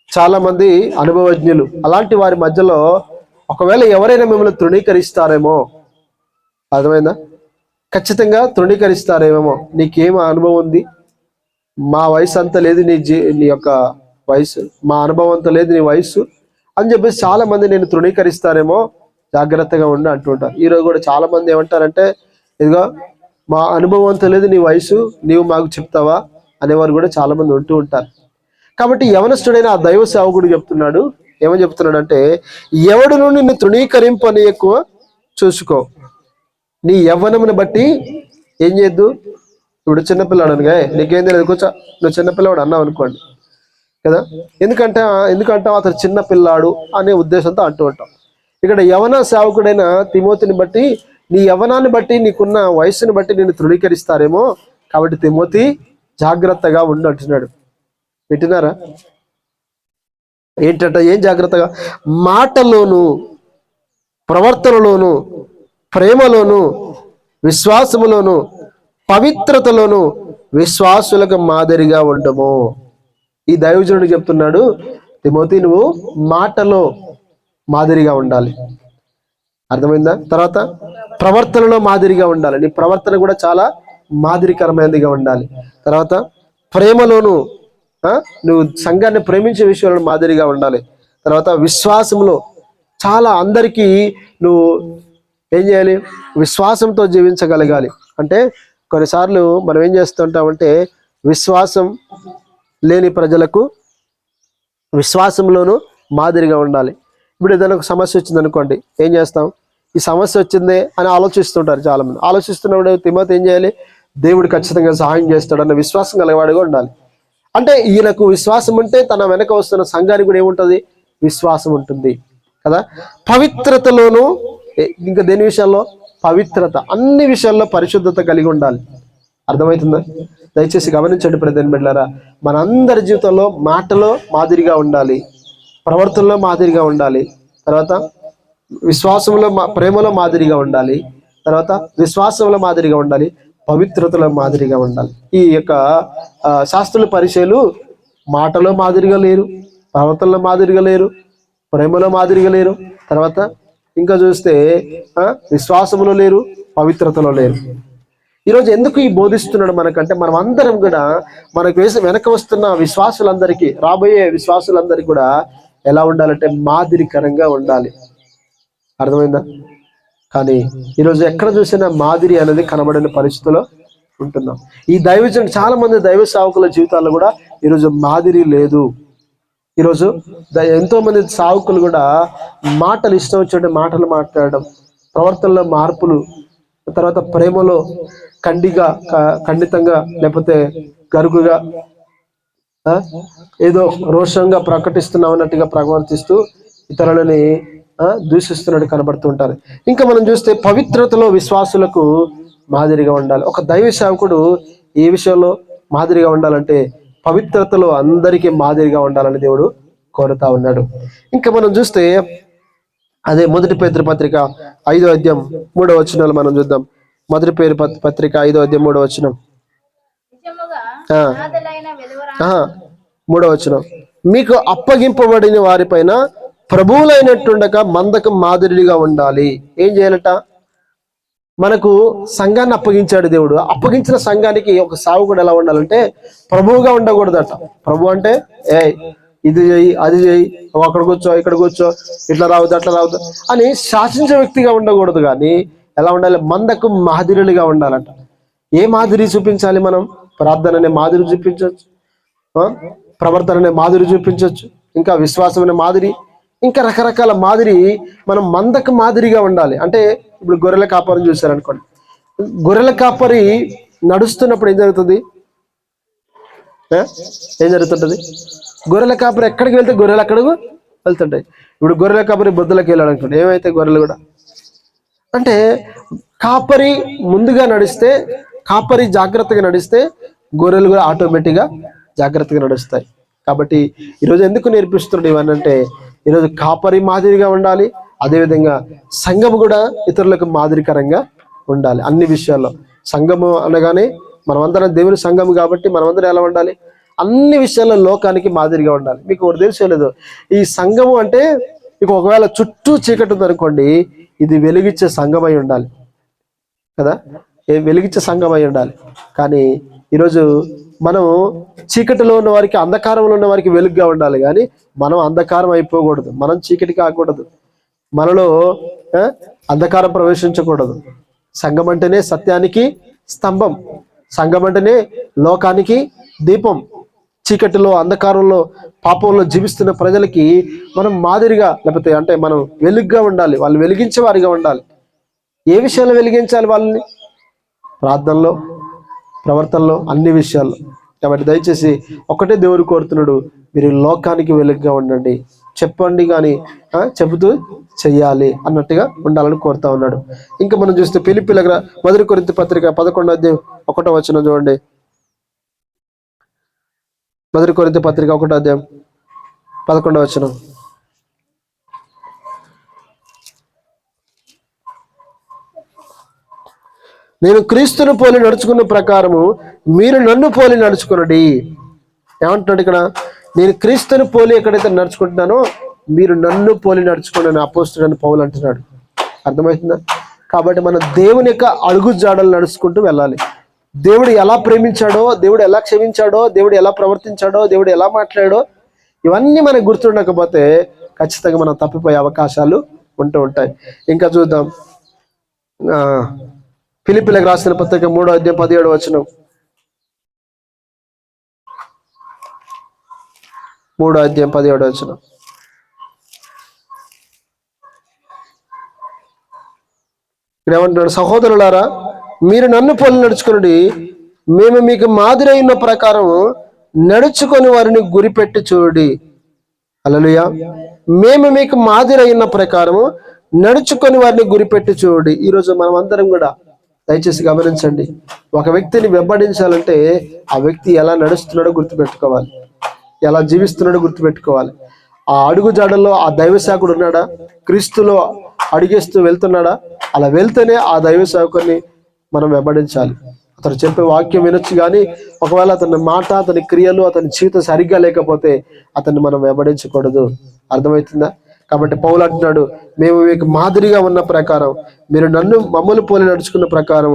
చాలా మంది అనుభవజ్ఞులు. అలాంటి వారి మధ్యలో ఒకవేళ ఎవరైనా మిమ్మల్ని తృణీకరిస్తారేమో, అర్థమైందా? ఖచ్చితంగా తృణీకరిస్తారేమో. నీకేమో అనుభవం ఉంది, మా వయసు అంత లేదు నీ యొక్క వయసు, మా అనుభవం అంత లేదు నీ వయసు అని చెప్పేసి చాలా మంది నేను తృణీకరిస్తారేమో, జాగ్రత్తగా ఉండి అంటుంటారు. ఈరోజు కూడా చాలా మంది ఏమంటారంటే, ఇదిగో మా అనుభవం అంత లేదు, నీ వయసు నీవు మాకు చెప్తావా అనేవారు కూడా చాలా మంది ఉంటూ ఉంటారు. కాబట్టి యవనస్తుడైన ఆ దైవ సేవకుడు చెప్తున్నాడు, ఏమని చెప్తున్నాడు అంటే, ఎవడును నిన్ను తృణీకరింపని ఎక్కువ చూసుకో, నీ యవ్వనమును బట్టి ఏం చేయొద్దు. ఇప్పుడు చిన్నపిల్లాడు అనగా నీకేం తెలియదు కూర్చో, నువ్వు చిన్నపిల్లవాడు అన్నావు అనుకోండి కదా, ఎందుకంటే అతను చిన్న పిల్లాడు అనే ఉద్దేశంతో అంటూ ఉంటాం. ఇక్కడ యవన సేవకుడైన తిమోతిని బట్టి, నీ యవనాన్ని బట్టి, నీకున్న వయస్సుని బట్టి నిన్ను తృణీకరిస్తారేమో, కాబట్టి తిమోతి జాగ్రత్తగా ఉండు అంటున్నాడు. వింటున్నారా? ఏంటంట, ఏం జాగ్రత్తగా? మాటలోను, ప్రవర్తనలోను, ప్రేమలోను, విశ్వాసములోను, పవిత్రతలోను విశ్వాసులకు మాదిరిగా ఉండము. ఈ దైవజనుడు చెప్తున్నాడు, తిమోతి నువ్వు మాటలో మాదిరిగా ఉండాలి. అర్థమైందా? తర్వాత ప్రవర్తనలో మాదిరిగా ఉండాలి, నీ ప్రవర్తన కూడా చాలా మాదిరికరమైనదిగా ఉండాలి. తర్వాత ప్రేమలోను, నువ్వు సంఘాన్ని ప్రేమించే విషయంలో మాదిరిగా ఉండాలి. తర్వాత విశ్వాసంలో చాలా అందరికీ నువ్వు ఏం చేయాలి, విశ్వాసంతో జీవించగలగాలి. అంటే కొన్నిసార్లు మనం ఏం చేస్తుంటామంటే, విశ్వాసం లేని ప్రజలకు విశ్వాసంలోనూ మాదిరిగా ఉండాలి. ఇప్పుడు ఏదైనా ఒక సమస్య వచ్చింది అనుకోండి, ఏం చేస్తాం, ఈ సమస్య వచ్చిందే అని ఆలోచిస్తుంటారు చాలా మంది. ఆలోచిస్తున్నప్పుడు తిమోతి ఏం చేయాలి, దేవుడు ఖచ్చితంగా సహాయం చేస్తాడన్న విశ్వాసం కలిగేవాడిగా ఉండాలి. అంటే ఈయనకు విశ్వాసం ఉంటే తన వెనక వస్తున్న సంఘానికి కూడా ఏముంటుంది, విశ్వాసం ఉంటుంది కదా. పవిత్రతలోను, ఇంకా దేని విషయాల్లో, పవిత్రత, అన్ని విషయాల్లో పరిశుద్ధత కలిగి ఉండాలి. అర్థమవుతుందా? దయచేసి గమనించండి ప్రజలు బిడ్డలారా, మనందరి జీవితంలో మాటలో మాదిరిగా ఉండాలి, ప్రవర్తనలో మాదిరిగా ఉండాలి, తర్వాత విశ్వాసంలో ప్రేమలో మాదిరిగా ఉండాలి, తర్వాత విశ్వాసంలో మాదిరిగా ఉండాలి, పవిత్రతలో మాదిరిగా ఉండాలి. ఈ యొక్క శాస్త్రుల పరిచయాలు మాటలో మాదిరిగా లేరు, ప్రవర్తనలో మాదిరిగా లేరు, ప్రేమలో మాదిరిగా లేరు, తర్వాత ఇంకా చూస్తే విశ్వాసంలో లేరు, పవిత్రతలో లేరు. ఈరోజు ఎందుకు ఈ బోధిస్తున్నాడు మనకంటే, మనం అందరం కూడా మనకు వెనక వస్తున్న విశ్వాసులందరికీ, రాబోయే విశ్వాసులందరికీ కూడా ఎలా ఉండాలంటే మాదిరికరంగా ఉండాలి. అర్థమైందా? కానీ ఈరోజు ఎక్కడ చూసినా మాదిరి అనేది కనబడిన పరిస్థితిలో ఉంటున్నాం. ఈ దైవజనుడు, చాలా మంది దైవ సేవకుల జీవితాల్లో కూడా ఈరోజు మాదిరి లేదు. ఈరోజు ఎంతో మంది సేవకులు కూడా మాటలు ఇష్టం వచ్చినట్టు మాటలు మాట్లాడడం, ప్రవర్తనలో మార్పులు, తర్వాత ప్రేమలో ఖండితంగా లేకపోతే గరుకుగా ఏదో రోషంగా ప్రకటిస్తున్నాం అన్నట్టుగా ప్రవర్తిస్తూ ఇతరులని దూషిస్తున్నట్టు కనబడుతూ ఉంటారు. ఇంకా మనం చూస్తే పవిత్రతలో విశ్వాసులకు మాదిరిగా ఉండాలి. ఒక దైవ సేవకుడు ఏ విషయంలో మాదిరిగా ఉండాలంటే, పవిత్రతలో అందరికీ మాదిరిగా ఉండాలని దేవుడు కోరుతా ఉన్నాడు. ఇంకా మనం చూస్తే అదే 1 పేతురు పత్రిక 5వ అధ్యాయం 3వ వచనాలు మనం చూద్దాం. 1 పేతురు పత్రిక 5వ అధ్యాయం 3వ వచనం. 3వ వచనం, మీకు అప్పగింపబడిన వారిపైన ప్రభువులైనట్టుండక మందకు మాదిరిగా ఉండాలి. ఏం చేయాలట? మనకు సంఘాన్ని అప్పగించాడు దేవుడు. అప్పగించిన సంఘానికి ఒక సేవకుడు ఎలా ఉండాలంటే ప్రభువుగా ఉండకూడదట. ప్రభు అంటే ఇది చేయి, అది చేయి, అక్కడ కూర్చో, ఇక్కడ కూర్చో, ఇట్లా రావద్దు, అట్లా రావద్దు అని శాసించే వ్యక్తిగా ఉండకూడదు. కానీ ఎలా ఉండాలి? మందకు మాదిరిగా ఉండాలంట. ఏ మాదిరి చూపించాలి మనం? ప్రార్థన అనే మాదిరి చూపించవచ్చు, ప్రవర్తన అనే మాదిరి చూపించవచ్చు, ఇంకా విశ్వాసం అనే మాదిరి, ఇంకా రకరకాల మాదిరి. మనం మందకు మాదిరిగా ఉండాలి. అంటే ఇప్పుడు గొర్రెల కాపరిని చూశారనుకోండి, గొర్రెల కాపరి నడుస్తున్నప్పుడు ఏం జరుగుతుంది? గొర్రెల కాపరి ఎక్కడికి వెళ్తే గొర్రెలు అక్కడకు వెళ్తుంటాయి. ఇప్పుడు గొర్రెల కాపరి బొద్దులకు వెళ్ళాలనుకోండి, ఏమైతే గొర్రెలు కూడా. అంటే కాపరి ముందుగా నడిస్తే, కాపరి జాగ్రత్తగా నడిస్తే గొర్రెలు కూడా ఆటోమేటిక్గా జాగ్రత్తగా నడుస్తాయి. కాబట్టి ఈరోజు ఎందుకు నేర్పిస్తున్నాడు ఇవన్నీ అంటే, ఈరోజు కాపరి మాదిరిగా ఉండాలి, అదేవిధంగా సంఘము కూడా ఇతరులకు మాదిరికరంగా ఉండాలి అన్ని విషయాల్లో. సంఘము అనగానే మనమందరం దేవుని సంఘము కాబట్టి మనమందరం ఎలా ఉండాలి? అన్ని విషయాల్లో లోకానికి మాదిరిగా ఉండాలి. మీకు ఒకటి తెలియలేదు, ఈ సంఘము అంటే మీకు ఒకవేళ చుట్టూ చీకటి ఉందనుకోండి, ఇది వెలిగించే సంఘమై ఉండాలి కదా, వెలిగించే సంఘమై ఉండాలి. కానీ ఈరోజు మనం చీకటిలో ఉన్న వారికి, అంధకారంలో ఉన్న వారికి వెలుగుగా ఉండాలి, కానీ మనం అంధకారం అయిపోకూడదు, మనం చీకటి కాకూడదు, మనలో అంధకారం ప్రవేశించకూడదు. సంఘం అంటేనే సత్యానికి స్తంభం. సంఘం అంటేనే లోకానికి దీపం. చీకటిలో, అంధకారంలో, పాపంలో జీవిస్తున్న ప్రజలకి మనం మాదిరిగా, లేకపోతే అంటే మనం వెలుగుగా ఉండాలి. వాళ్ళు వెలిగించే వారిగా ఉండాలి. ఏ విషయాల్లో వెలిగించాలి వాళ్ళని? ప్రార్థనలో, ప్రవర్తనలో, అన్ని విషయాల్లో. కాబట్టి దయచేసి ఒకటే దేవుడు కోరుతున్నాడు, మీరు లోకానికి వెలుగుగా ఉండండి. చెప్పండి కానీ చెబుతూ చెయ్యాలి అన్నట్టుగా ఉండాలని కోరుతా ఉన్నాడు. ఇంకా మనం చూస్తే ఫిలిప్పీయులకు 1 కొరింథీ పత్రిక 11:1 చూడండి. 1 కొరింథీ పత్రిక 1:11. నేను క్రీస్తును పోలి నడుచుకున్న ప్రకారము మీరు నన్ను పోలి నడుచుకునండి. ఏమంటున్నాడు ఇక్కడ? నేను క్రీస్తును పోలి ఎక్కడైతే నడుచుకుంటున్నానో మీరు నన్ను పోలి నడుచుకున్నాను అపోస్తలుడైన పౌలు అంటున్నాడు. అర్థమవుతుందా? కాబట్టి మనం దేవుని యొక్క అడుగు జాడలు నడుచుకుంటూ వెళ్ళాలి. దేవుడు ఎలా ప్రేమించాడో, దేవుడు ఎలా క్షమించాడో, దేవుడు ఎలా ప్రవర్తించాడో, దేవుడు ఎలా మాట్లాడాడో ఇవన్నీ మనకు గుర్తుండకపోతే ఖచ్చితంగా మనం తప్పిపోయే అవకాశాలు ఉంటూ ఉంటాయి. ఇంకా చూద్దాం. ఫిలిప్పీయులకు రాసిన పత్రిక 3:17. 3:17. ఇక్కడ ఏమంటున్నాడు? సహోదరులారా, మీరు నన్ను పోలి నడుచుకుని మేము మీకు మాదిరి అయిన ప్రకారం నడుచుకొని వారిని గురిపెట్టి చూడండి. హల్లెలూయా. మేము మీకు మాదిరి అయిన ప్రకారము నడుచుకొని వారిని గురిపెట్టి చూడండి. ఈరోజు మనం అందరం కూడా దయచేసి గమనించండి. ఒక వ్యక్తిని వెంబడించాలంటే ఆ వ్యక్తి ఎలా నడుస్తున్నాడో గుర్తుపెట్టుకోవాలి, ఎలా జీవిస్తున్నాడో గుర్తుపెట్టుకోవాలి. ఆ అడుగు జాడల్లో ఆ దైవ సేవకుడు ఉన్నాడా? క్రీస్తులో అడిగేస్తూ వెళ్తున్నాడా? అలా వెళ్తేనే ఆ దైవ సేవకుని మనం వెంబడించాలి. అతను చెప్పే వాక్యం వినొచ్చు, కానీ ఒకవేళ అతని మాట, అతని క్రియలు, అతని జీవితం సరిగ్గా లేకపోతే అతన్ని మనం వెంబడించకూడదు. అర్థమవుతుందా? కాబట్టి పౌలు అంటున్నాడు, మేము మీకు మాదిరిగా ఉన్న ప్రకారం మీరు మమ్మల్ని పోలి నడుచుకున్న ప్రకారం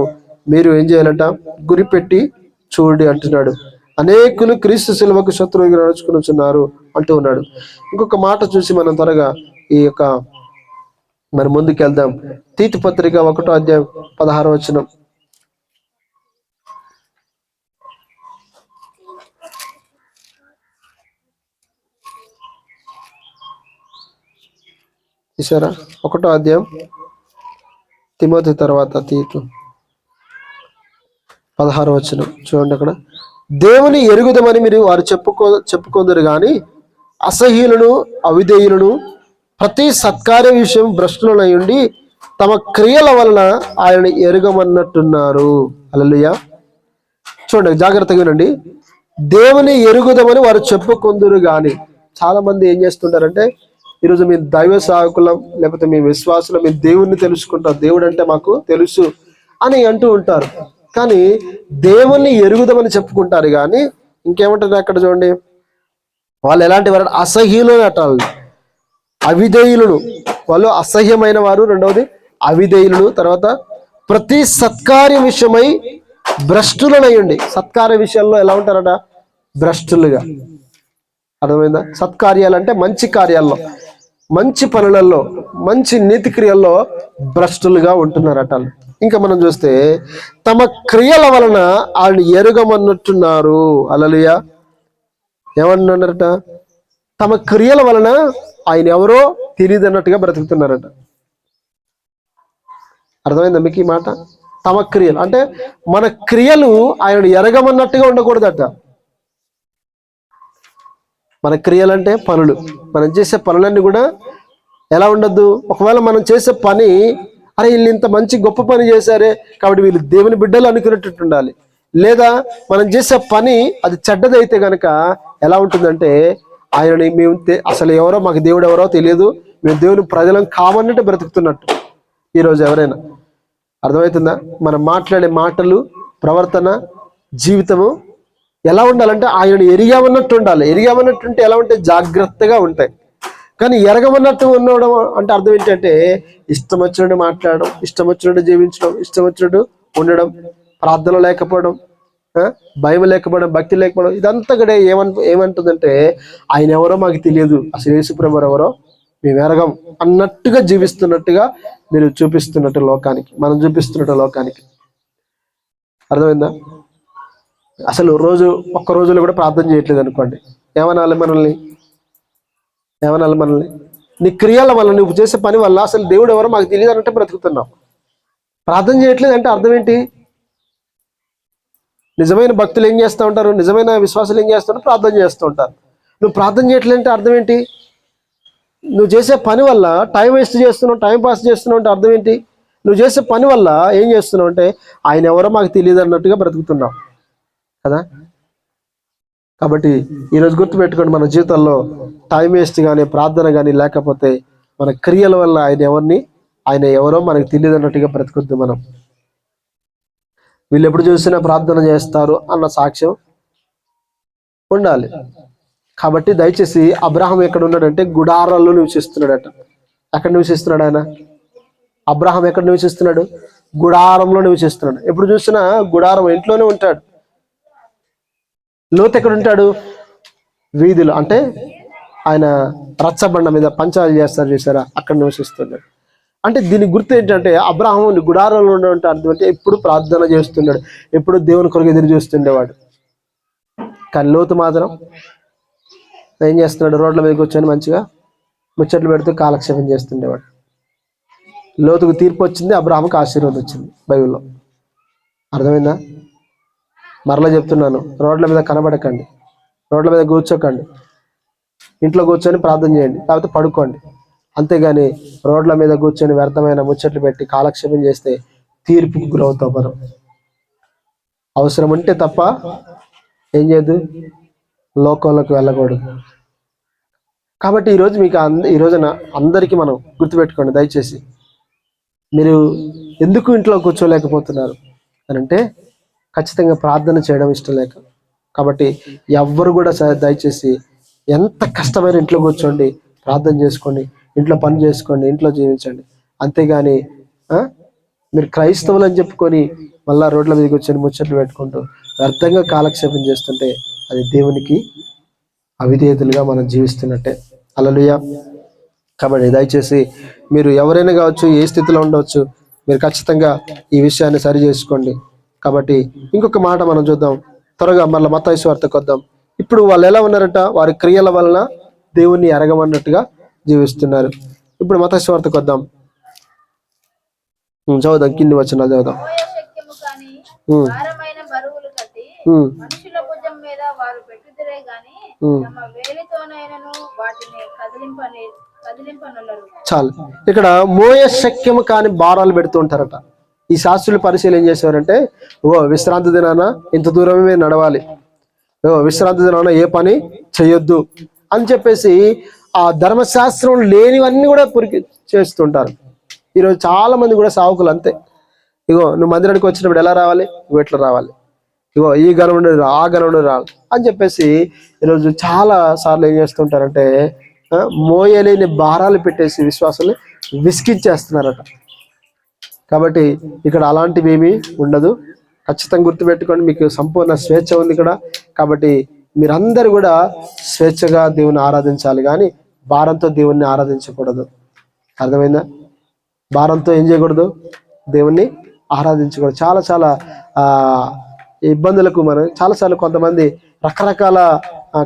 మీరు ఏం చేయాలంట? గురిపెట్టి చూడండి అంటున్నాడు. అనేకులు క్రీస్తు శిలువకు శత్రువుగా నడుచుకున్నారు అంటూ ఉన్నాడు. ఇంకొక మాట చూసి మనం త్వరగా ఈ యొక్క మరి ముందుకు వెళ్దాం. తీతు పత్రిక 1:16. చూసారా? 1 తిమోతి తర్వాత తీతు 16 చూడండి. అక్కడ దేవుని ఎరుగుదమని మీరు వారు చెప్పుకొందరు కానీ అసహ్యులను, అవిధేయులను, ప్రతి సత్కార్య విషయం భ్రష్టులై ఉండి తమ క్రియల వలన ఆయన ఎరుగమన్నట్టున్నారు. హల్లెలూయా. చూడండి, జాగ్రత్తగా వినండి. దేవుని ఎరుగుదమని వారు చెప్పుకొందురు గాని. చాలా మంది ఏం చేస్తుంటారంటే, ఈరోజు మీ దైవ సేవకులం, లేకపోతే మీ విశ్వాసులు, మీ దేవుణ్ణి తెలుసుకుంటారు, దేవుడు అంటే మాకు తెలుసు అని అంటూ ఉంటారు. కానీ దేవుణ్ణి ఎరుగుదమని చెప్పుకుంటారు కానీ ఇంకేమంటారు అక్కడ చూడండి, వాళ్ళు ఎలాంటి వారు? అసహ్యులు అంటారు, అవిధేయులను. వాళ్ళు అసహ్యమైన వారు. రెండవది అవిధేయులను. తర్వాత ప్రతి సత్కార్య విషయమై భ్రష్టులనయ్యండి. సత్కార్య విషయాల్లో ఎలా ఉంటారట? భ్రష్టులుగా. అర్థమైందా? సత్కార్యాలు అంటే మంచి కార్యాల్లో, మంచి పనులలో, మంచి నీతి క్రియల్లో భ్రష్టులుగా ఉంటున్నారట. ఇంకా మనం చూస్తే తమ క్రియల వలన ఆయన ఎరుగమన్నట్టున్నారు. హల్లెలూయా. ఏమన్నారట? తమ క్రియల వలన ఆయన ఎవరో తెలియదు అన్నట్టుగా బ్రతుకుతున్నారట. అర్థమైందా మీకు ఈ మాట? తమ క్రియలు అంటే మన క్రియలు ఆయన ఎరగమన్నట్టుగా ఉండకూడదట. మన క్రియలు అంటే పనులు, మనం చేసే పనులన్నీ కూడా ఎలా ఉండద్దు? ఒకవేళ మనం చేసే పని, అరే వీళ్ళు ఇంత మంచి గొప్ప పని చేశారే కాబట్టి వీళ్ళు దేవుని బిడ్డలు అనుకునేటట్టు ఉండాలి. లేదా మనం చేసే పని అది చెడ్డదైతే గనక ఎలా ఉంటుందంటే, ఆయనని మేము అసలు ఎవరో, మాకు దేవుడు ఎవరో తెలియదు, మేము దేవుని ప్రజలం కామన్నట్టు బ్రతుకుతున్నట్టు ఈరోజు ఎవరైనా. అర్థమవుతుందా? మనం మాట్లాడే మాటలు, ప్రవర్తన, జీవితము ఎలా ఉండాలంటే ఆయనను ఎరిగామన్నట్టు ఉండాలి. ఎరిగామన్నట్టు ఉంటే ఎలా ఉంటే జాగ్రత్తగా ఉంటాయి. కానీ ఎరగమన్నట్టు ఉండడం అంటే అర్థం ఏంటంటే ఇష్టం వచ్చినట్టు మాట్లాడడం, ఇష్టం వచ్చినట్టు జీవించడం, ఇష్టం వచ్చినట్టు ఉండడం, ప్రార్థన లేకపోవడం, భయం లేకపోవడం, భక్తి లేకపోవడం, ఇదంతా కూడా ఏమంటుందంటే ఆయన ఎవరో మాకు తెలియదు, అసలు యేసుప్రభువు ఎవరో మేము ఎరగం అన్నట్టుగా జీవిస్తున్నట్టుగా మీరు చూపిస్తున్నట్టు లోకానికి, మనం చూపిస్తున్నట్టు లోకానికి. అర్థమైందా? అసలు ఒక్క రోజులో కూడా ప్రార్థన చేయట్లేదు అనుకోండి, ఏమనాలి మనల్ని? నీ క్రియల వల్ల, నువ్వు చేసే పని వల్ల అసలు దేవుడు ఎవరో మాకు తెలియదు అన్నట్టే బ్రతుకుతున్నావు. ప్రార్థన చేయట్లేదు అంటే అర్థం ఏంటి? నిజమైన భక్తులు ఏం చేస్తూ ఉంటారు, నిజమైన విశ్వాసులు ఏం చేస్తుంటారు? ప్రార్థన చేస్తూ ఉంటారు. నువ్వు ప్రార్థన చేయట్లేదు అంటే అర్థం ఏంటి? నువ్వు చేసే పని వల్ల టైం వేస్ట్ చేస్తున్నావు, టైం పాస్ చేస్తున్నావు అంటే అర్థం ఏంటి? నువ్వు చేసే పని వల్ల ఏం చేస్తున్నావు అంటే ఆయన ఎవరో మాకు తెలియదు అన్నట్టుగా బ్రతుకుతున్నావు కదా. కాబట్టి ఈరోజు గుర్తుపెట్టుకోండి, మన జీవితంలో టైం వేస్ట్ కానీ ప్రార్థన కానీ లేకపోతే మన క్రియల వల్ల ఆయన ఎవరో మనకు తెలియదు అన్నట్టుగా బ్రతుకుద్ది మనం. వీళ్ళు ఎప్పుడు చూసినా ప్రార్థన చేస్తారు అన్న సాక్ష్యం ఉండాలి. కాబట్టి దయచేసి అబ్రహాం ఎక్కడ ఉన్నాడంటే గుడారాల్లో నివసిస్తున్నాడట. ఎక్కడ నివసిస్తున్నాడు ఆయన? అబ్రహాం ఎక్కడ నివసిస్తున్నాడు? గుడారంలో నివసిస్తున్నాడు. ఎప్పుడు చూసినా గుడారం, ఇంట్లోనే ఉంటాడు. లోతు ఎక్కడ ఉంటాడు? వీధులు, అంటే ఆయన రచ్చబండ మీద పంచాలు చేస్తారు చూసారా, అక్కడ నివసిస్తున్నాడు. అంటే దీని గుర్తు ఏంటంటే అబ్రహాము గుడారంలో ఉండడం అర్థం అంటే ఎప్పుడు ప్రార్థన చేస్తున్నాడు, ఎప్పుడు దేవుని కొరకు ఎదురు చూస్తుండేవాడు. కానీ లోతు మాత్రం ఏం చేస్తున్నాడు? రోడ్ల మీద కూర్చొని మంచిగా ముచ్చట్లు పెడుతూ కాలక్షేపం చేస్తుండేవాడు. లోతుకు తీర్పు వచ్చింది, అబ్రహాముకు ఆశీర్వాదం వచ్చింది బైబిల్లో. అర్థమైందా? మరలా చెప్తున్నాను, రోడ్ల మీద కనబడకండి, రోడ్ల మీద కూర్చోకండి, ఇంట్లో కూర్చొని ప్రార్థన చేయండి, లేకపోతే పడుకోండి. అంతేగాని రోడ్ల మీద కూర్చొని వ్యర్థమైన ముచ్చట్లు పెట్టి కాలక్షేపం చేస్తే తీర్పుకు గురవుతాం మనం. అవసరం ఉంటే తప్ప ఏం చేయదు, లోకంలోకి వెళ్ళకూడదు. కాబట్టి ఈరోజు మీకు ఈ రోజున అందరికీ మనం గుర్తుపెట్టుకోండి దయచేసి, మీరు ఎందుకు ఇంట్లో కూర్చోలేకపోతున్నారు అని అంటే ఖచ్చితంగా ప్రార్థన చేయడం ఇష్టం లేక. కాబట్టి ఎవ్వరు కూడా దయచేసి ఎంత కష్టమైన ఇంట్లో కూర్చోండి, ప్రార్థన చేసుకోండి, ఇంట్లో పని చేసుకోండి, ఇంట్లో జీవించండి. అంతేగాని మీరు క్రైస్తవులు అని చెప్పుకొని మళ్ళా రోడ్ల మీద కూర్చొని ముచ్చట్లు పెట్టుకుంటూ వ్యర్థంగా కాలక్షేపం చేస్తుంటే అది దేవునికి అవిధేయతలుగా మనం జీవిస్తున్నట్టే. హల్లెలూయా. కాబట్టి దయచేసి మీరు ఎవరైనా కావచ్చు, ఏ స్థితిలో ఉండవచ్చు, మీరు ఖచ్చితంగా ఈ విషయాన్ని సరి చేసుకోండి. కాబట్టి ఇంకొక మాట మనం చూద్దాం త్వరగా, మళ్ళీ మత్తయి సువార్తకు వద్దాం. ఇప్పుడు వాళ్ళు ఎలా ఉన్నారట? వారి క్రియల వలన దేవుణ్ణి ఎరగమన్నట్టుగా జీవిస్తున్నారు. ఇప్పుడు మత్తయి సువార్తకు వద్దాం, చదువుదాం, కింది వచనాలు చదువుదాం. చాలు. ఇక్కడ మోయ శక్యము కాని భారాలు పెడుతూ ఉంటారట. ఈ శాస్త్రులు పరిశీలన ఏం చేసేవారంటే, విశ్రాంతి దినాన ఇంత దూరమే నడవాలి, విశ్రాంతి దినాన ఏ పని చేయొద్దు అని చెప్పేసి ఆ ధర్మశాస్త్రం లేనివన్నీ కూడా చేస్తుంటారు. ఈరోజు చాలా మంది కూడా సావుకులు అంతే. నువ్వు మందిరానికి వచ్చినప్పుడు ఎలా రావాలి, ఇట్లా రావాలి, ఈ గణం ఉండదు, ఆ గణం ఉండదు రావాలి అని చెప్పేసి ఈరోజు చాలా సార్లు ఏం చేస్తుంటారంటే మోయలేని భారాలు పెట్టేసి విశ్వాసాలు విసిగించేస్తున్నారట. కాబట్టి ఇక్కడ అలాంటివి ఏమీ ఉండదు. ఖచ్చితంగా గుర్తుపెట్టుకోండి, మీకు సంపూర్ణ స్వేచ్ఛ ఉంది ఇక్కడ. కాబట్టి మీరందరూ కూడా స్వేచ్ఛగా దేవుని ఆరాధించాలి, కానీ భారంతో దేవుణ్ణి ఆరాధించకూడదు. అర్థమైందా? భారంతో ఏం చేయకూడదు, దేవుణ్ణి ఆరాధించకూడదు. చాలా చాలా ఇబ్బందులకు మనం చాలాసార్లు కొంతమంది రకరకాల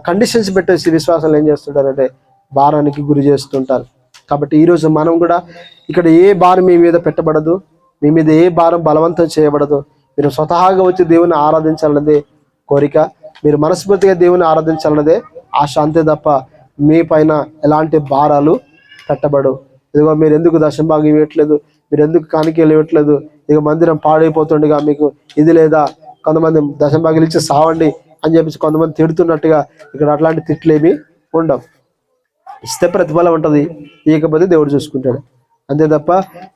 కండిషన్స్ పెట్టేసి విశ్వాసాలు ఏం చేస్తుంటారంటే భారానికి గురి చేస్తుంటారు. కాబట్టి ఈరోజు మనం కూడా ఇక్కడ ఏ భారం మీ మీద పెట్టబడదు, మీ మీద ఏ భారం బలవంతం చేయబడదు. మీరు స్వతహాగా వచ్చి దేవుని ఆరాధించాలన్నదే కోరిక, మీరు మనస్ఫూర్తిగా దేవుని ఆరాధించాలన్నదే ఆశ, అంతే తప్ప మీ పైన ఎలాంటి భారాలు పెట్టబడవు. ఇదిగో మీరు ఎందుకు దశంభాగం ఇవ్వట్లేదు, మీరు ఎందుకు కాணிకలు ఇవ్వట్లేదు, ఇక మందిరం పాడైపోతుండగా మీకు ఇది లేదా, కొంతమంది దశంభాగాలు ఇచ్చి సావండి అని చెప్పేసి కొంతమంది తిడుతున్నట్టుగా ఇక్కడ అట్లాంటి తిట్లేమి ఉండవు. ఇస్తే ప్రతిఫలం ఉంటుంది, ఇకపోతే దేవుడు చూసుకుంటాడు, అంతే తప్ప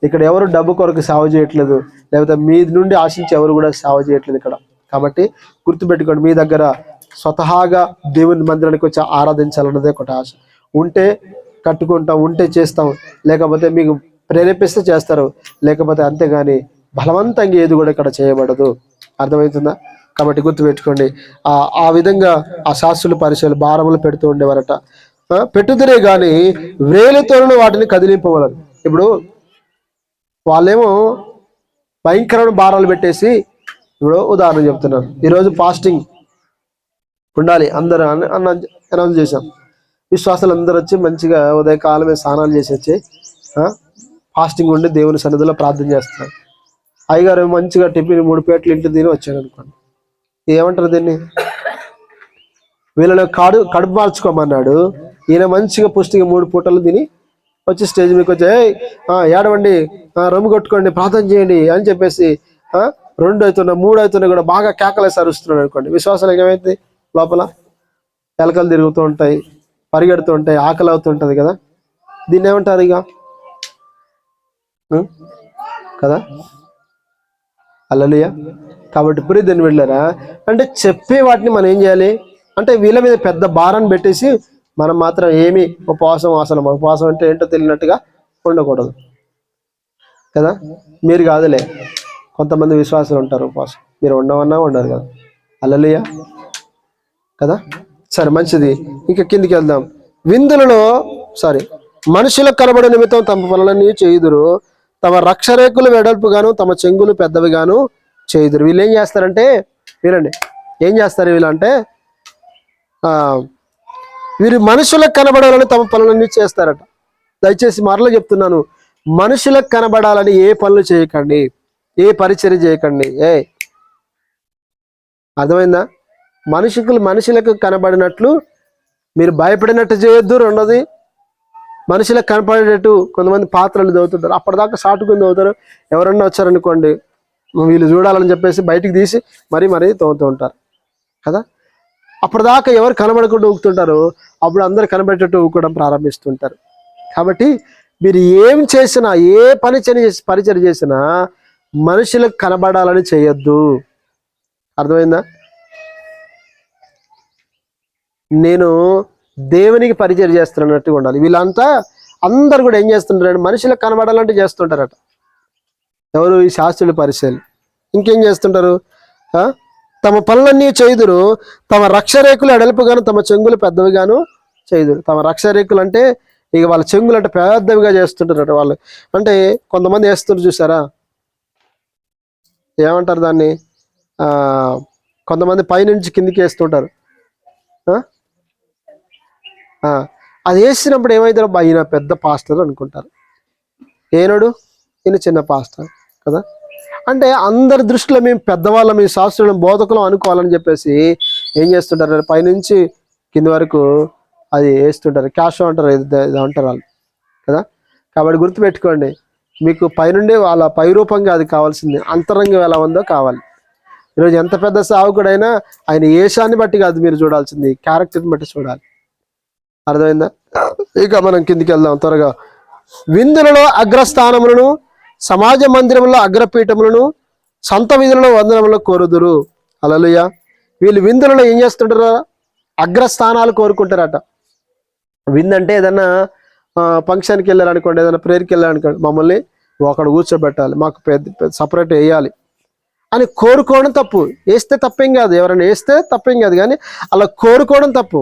ఇక్కడ ఎవరు డబ్బు కొరకు సేవ చేయట్లేదు, లేకపోతే మీ నుండి ఆశించి ఎవరు కూడా సేవ చేయట్లేదు ఇక్కడ. కాబట్టి గుర్తుపెట్టుకోండి, మీ దగ్గర స్వతహాగా దేవుని మందిరానికి వచ్చి ఆరాధించాలన్నదే ఒకటి ఆశ ఉంటే కట్టుకుంటాం, ఉంటే చేస్తాం, లేకపోతే మీకు ప్రేరేపిస్తే చేస్తారు, లేకపోతే అంతేగాని బలవంతంగా ఏది కూడా ఇక్కడ చేయబడదు. అర్థమవుతుందా? కాబట్టి గుర్తుపెట్టుకోండి, ఆ విధంగా ఆ శాస్త్రుల పరిచయాలు భారములు పెడుతూ ఉండేవారట. పెట్టుదరే గాని వేలితోనూ వాటిని కదిలింపవలరు. ఇప్పుడు వాళ్ళేమో భయంకరమైన భారాలు పెట్టేసి ఇప్పుడు ఉదాహరణ చెప్తున్నాను, ఈరోజు ఫాస్టింగ్ ఉండాలి అందరూ అనౌన్స్ చేశాం. విశ్వాసాలు అందరూ వచ్చి మంచిగా ఉదయకాలమే స్నానాలు చేసి వచ్చి ఫాస్టింగ్ ఉండి దేవుని సన్నిధిలో ప్రార్థన చేస్తారు. అయ్యగారు మంచిగా టిఫిన్ 3 ప్లేట్లు ఇంటి తిని వచ్చాడు అనుకోండి, ఏమంటారు దీన్ని? వీళ్ళని కడుపు మార్చుకోమన్నాడు, ఈయన మంచిగా పుష్టిగా 3 పూటలు తిని వచ్చి స్టేజ్ మీకు వచ్చి ఏడవండి, రొమ్ము కొట్టుకోండి, ప్రార్థన చేయండి అని చెప్పేసి 2 అవుతున్నా 3 అవుతున్నా కూడా బాగా కేకలేసి అరుస్తున్నాడు అనుకోండి. విశ్వాసాలు ఏమైంది? లోపల ఎలకలు తిరుగుతూ ఉంటాయి, పరిగెడుతూ ఉంటాయి, ఆకలి అవుతుంటది కదా. దీన్ని ఏమంటారు ఇక కదా? హల్లెలూయా. కాబట్టి దీన్ని వెళ్ళారా అంటే చెప్పే వాటిని మనం ఏం చేయాలి అంటే వీళ్ళ మీద పెద్ద భారాన్ని పెట్టేసి మనం మాత్రం ఏమి ఉపవాసం, అసలు ఉపవాసం అంటే ఏంటో తెలియనట్టుగా ఉండకూడదు కదా. మీరు కాదులే, కొంతమంది విశ్వాసాలు ఉంటారు ఉపవాసం, మీరు ఉండవన్నా ఉండరు కదా. హల్లెలూయా కదా. సరే మంచిది, ఇంకా కిందికి వెళ్దాం. విందులలో మనుషులకు కనబడే నిమిత్తం తమ పనులన్నీ చేయుదురు, తమ రక్షరేకులు వెడల్పుగాను తమ చెంగులు పెద్దవిగాను చేయుదురు. వీళ్ళు ఏం చేస్తారంటే, వీరండి ఏం చేస్తారు వీళ్ళు అంటే వీరు మనుషులకు కనబడాలని తమ పనులన్నీ చేస్తారట. దయచేసి మరలా చెప్తున్నాను, మనుషులకు కనబడాలని ఏ పనులు చేయకండి, ఏ పరిచర్య చేయకండి. అర్థమైందా? మనుషులకు కనబడినట్లు మీరు భయపడినట్టు చేయొద్దు. రెండోది, మనుషులకు కనపడేటట్టు కొంతమంది పాత్రలు చదువుతుంటారు, అప్పటిదాకా సాటుకుని చదువుతారు. ఎవరన్నా వచ్చారనుకోండి, వీళ్ళు చూడాలని చెప్పేసి బయటికి తీసి మరీ తోముతూ ఉంటారు కదా. అప్పటిదాకా ఎవరు కనబడకుండా ఊగుతుంటారో అప్పుడు అందరు కనబడేటట్టు ఊగడం ప్రారంభిస్తుంటారు. కాబట్టి మీరు ఏం చేసినా, ఏ పరిచయం చేసినా మనుషులకు కనబడాలని చేయొద్దు. అర్థమైందా? నేను దేవునికి పరిచయం చేస్తున్నట్టుగా ఉండాలి. వీళ్ళంతా అందరు కూడా ఏం చేస్తుంటారంటే మనుషులకు కనబడాలంటే చేస్తుంటారట. ఎవరు? ఈ శాస్త్రుల పరిచయాలు. ఇంకేం చేస్తుంటారు? తమ పనులన్నీ చేయుదురు, తమ రక్షరేకులు ఎడల్పుగాను తమ చెంగులు పెద్దవిగాను చేయుదురు. తమ రక్షరేకులు అంటే ఇక వాళ్ళ చెంగులు అంటే పెద్దవిగా చేస్తుంటారట వాళ్ళు. అంటే కొంతమంది వేస్తుంటారు చూసారా, ఏమంటారు దాన్ని, కొంతమంది పైనుంచి కిందికి వేస్తుంటారు. అది వేసినప్పుడు ఏమైతారు, ఈయన పెద్ద పాస్టర్ అనుకుంటారు, ఈయన చిన్న పాస్టర్ కదా. అంటే అందరి దృష్టిలో మేము పెద్దవాళ్ళం, మీ శాస్త్రులను బోధకులం అనుకోవాలని చెప్పేసి ఏం చేస్తుంటారు, పైనుంచి కింది వరకు అది వేస్తుంటారు. క్యాష్ అంటారు, ఇది అంటారు వాళ్ళు కదా. కాబట్టి గుర్తుపెట్టుకోండి, మీకు పైనుండి వాళ్ళ పైరూపంగా అది కావాల్సింది, అంతరంగం ఎలా ఉందో కావాలి. ఈరోజు ఎంత పెద్ద సేవకుడైనా ఆయన ఏషాన్ని బట్టి కాదు మీరు చూడాల్సింది, క్యారెక్టర్ని బట్టి చూడాలి. అర్థమైందా? ఇక మనం కిందికి వెళ్దాం త్వరగా. విందులలో అగ్రస్థానములను, సమాజ మందిరంలో అగ్రపీఠములను, సంత విధులలో వందనములను కోరుదురు. హల్లెలూయా. వీళ్ళు విందులలో ఏం చేస్తుంటారు? అగ్రస్థానాలు కోరుకుంటారట. విందంటే ఏదన్నా ఫంక్షన్కి వెళ్ళారనుకోండి, ఏదైనా ప్రేయర్కి వెళ్ళారనుకోండి, మమ్మల్ని అక్కడ కూర్చోబెట్టాలి, మాకు పెద్ద సపరేట్ వేయాలి అని కోరుకోవడం తప్పు. వేస్తే తప్పేం కాదు, ఎవరైనా వేస్తే తప్పేం కాదు, కానీ అలా కోరుకోవడం తప్పు.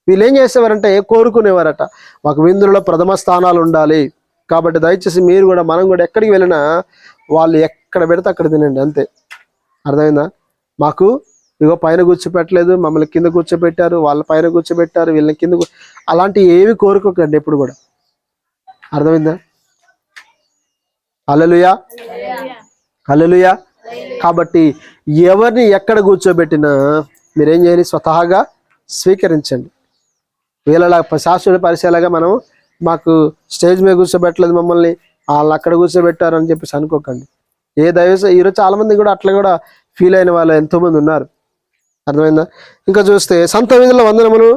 వీళ్ళు ఏం చేసేవారంటే కోరుకునేవారట, మాకు విందులలో ప్రథమ స్థానాలు ఉండాలి. కాబట్టి దయచేసి మీరు కూడా, మనం కూడా ఎక్కడికి వెళ్ళినా వాళ్ళు ఎక్కడ పెడితే అక్కడ తినండి, అంతే. అర్థమైందా? మాకు ఇగో పైన కూర్చోపెట్టలేదు, మమ్మల్ని కింద కూర్చోబెట్టారు, వాళ్ళ పైన కూర్చోబెట్టారు, వీళ్ళని కింద, అలాంటి ఏవి కోరుకోకండి ఎప్పుడు కూడా. అర్థమైందా? హల్లెలూయా, హల్లెలూయా. కాబట్టి ఎవరిని ఎక్కడ కూర్చోబెట్టినా మీరేం చేయాలి, స్వతహాగా స్వీకరించండి. వీళ్ళలా శాస్త్రుల పరిచయాలుగా మనం మాకు స్టేజ్ మీద కూర్చోబెట్టలేదు, మమ్మల్ని వాళ్ళు అక్కడ కూర్చోబెట్టారు అని చెప్పేసి అనుకోకండి. ఈరోజు చాలా మంది కూడా అట్లా కూడా ఫీల్ అయిన వాళ్ళు ఎంతోమంది ఉన్నారు. అర్థమైందా? ఇంకా చూస్తే సంత వీధుల వందనములు,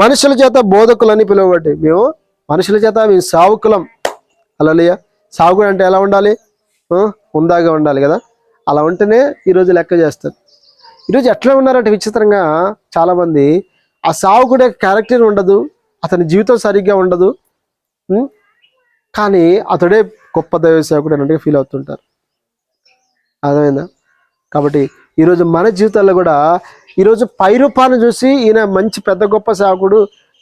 మనుషుల చేత బోధకులని పిలువబట్టి, మేము మనుషుల చేత మేము సావుకులం. హల్లెలూయా. సావుకుడు అంటే ఎలా ఉండాలి? ఉందాగా ఉండాలి కదా. అలా ఉంటేనే ఈరోజు లెక్క చేస్తారు. ఈరోజు ఎట్లా ఉన్నారంటే విచిత్రంగా చాలామంది, ఆ సావుకుడే క్యారెక్టర్ ఉండదు, అతని జీవితం సరిగ్గా ఉండదు, కానీ అతడే గొప్ప దైవ సేవకుడు అన్నట్టుగా ఫీల్ అవుతుంటారు. అర్థమైందా? కాబట్టి ఈరోజు మన జీవితాల్లో కూడా ఈరోజు పైరూపాన్ని చూసి ఈయన మంచి పెద్ద గొప్ప సేవకుడు,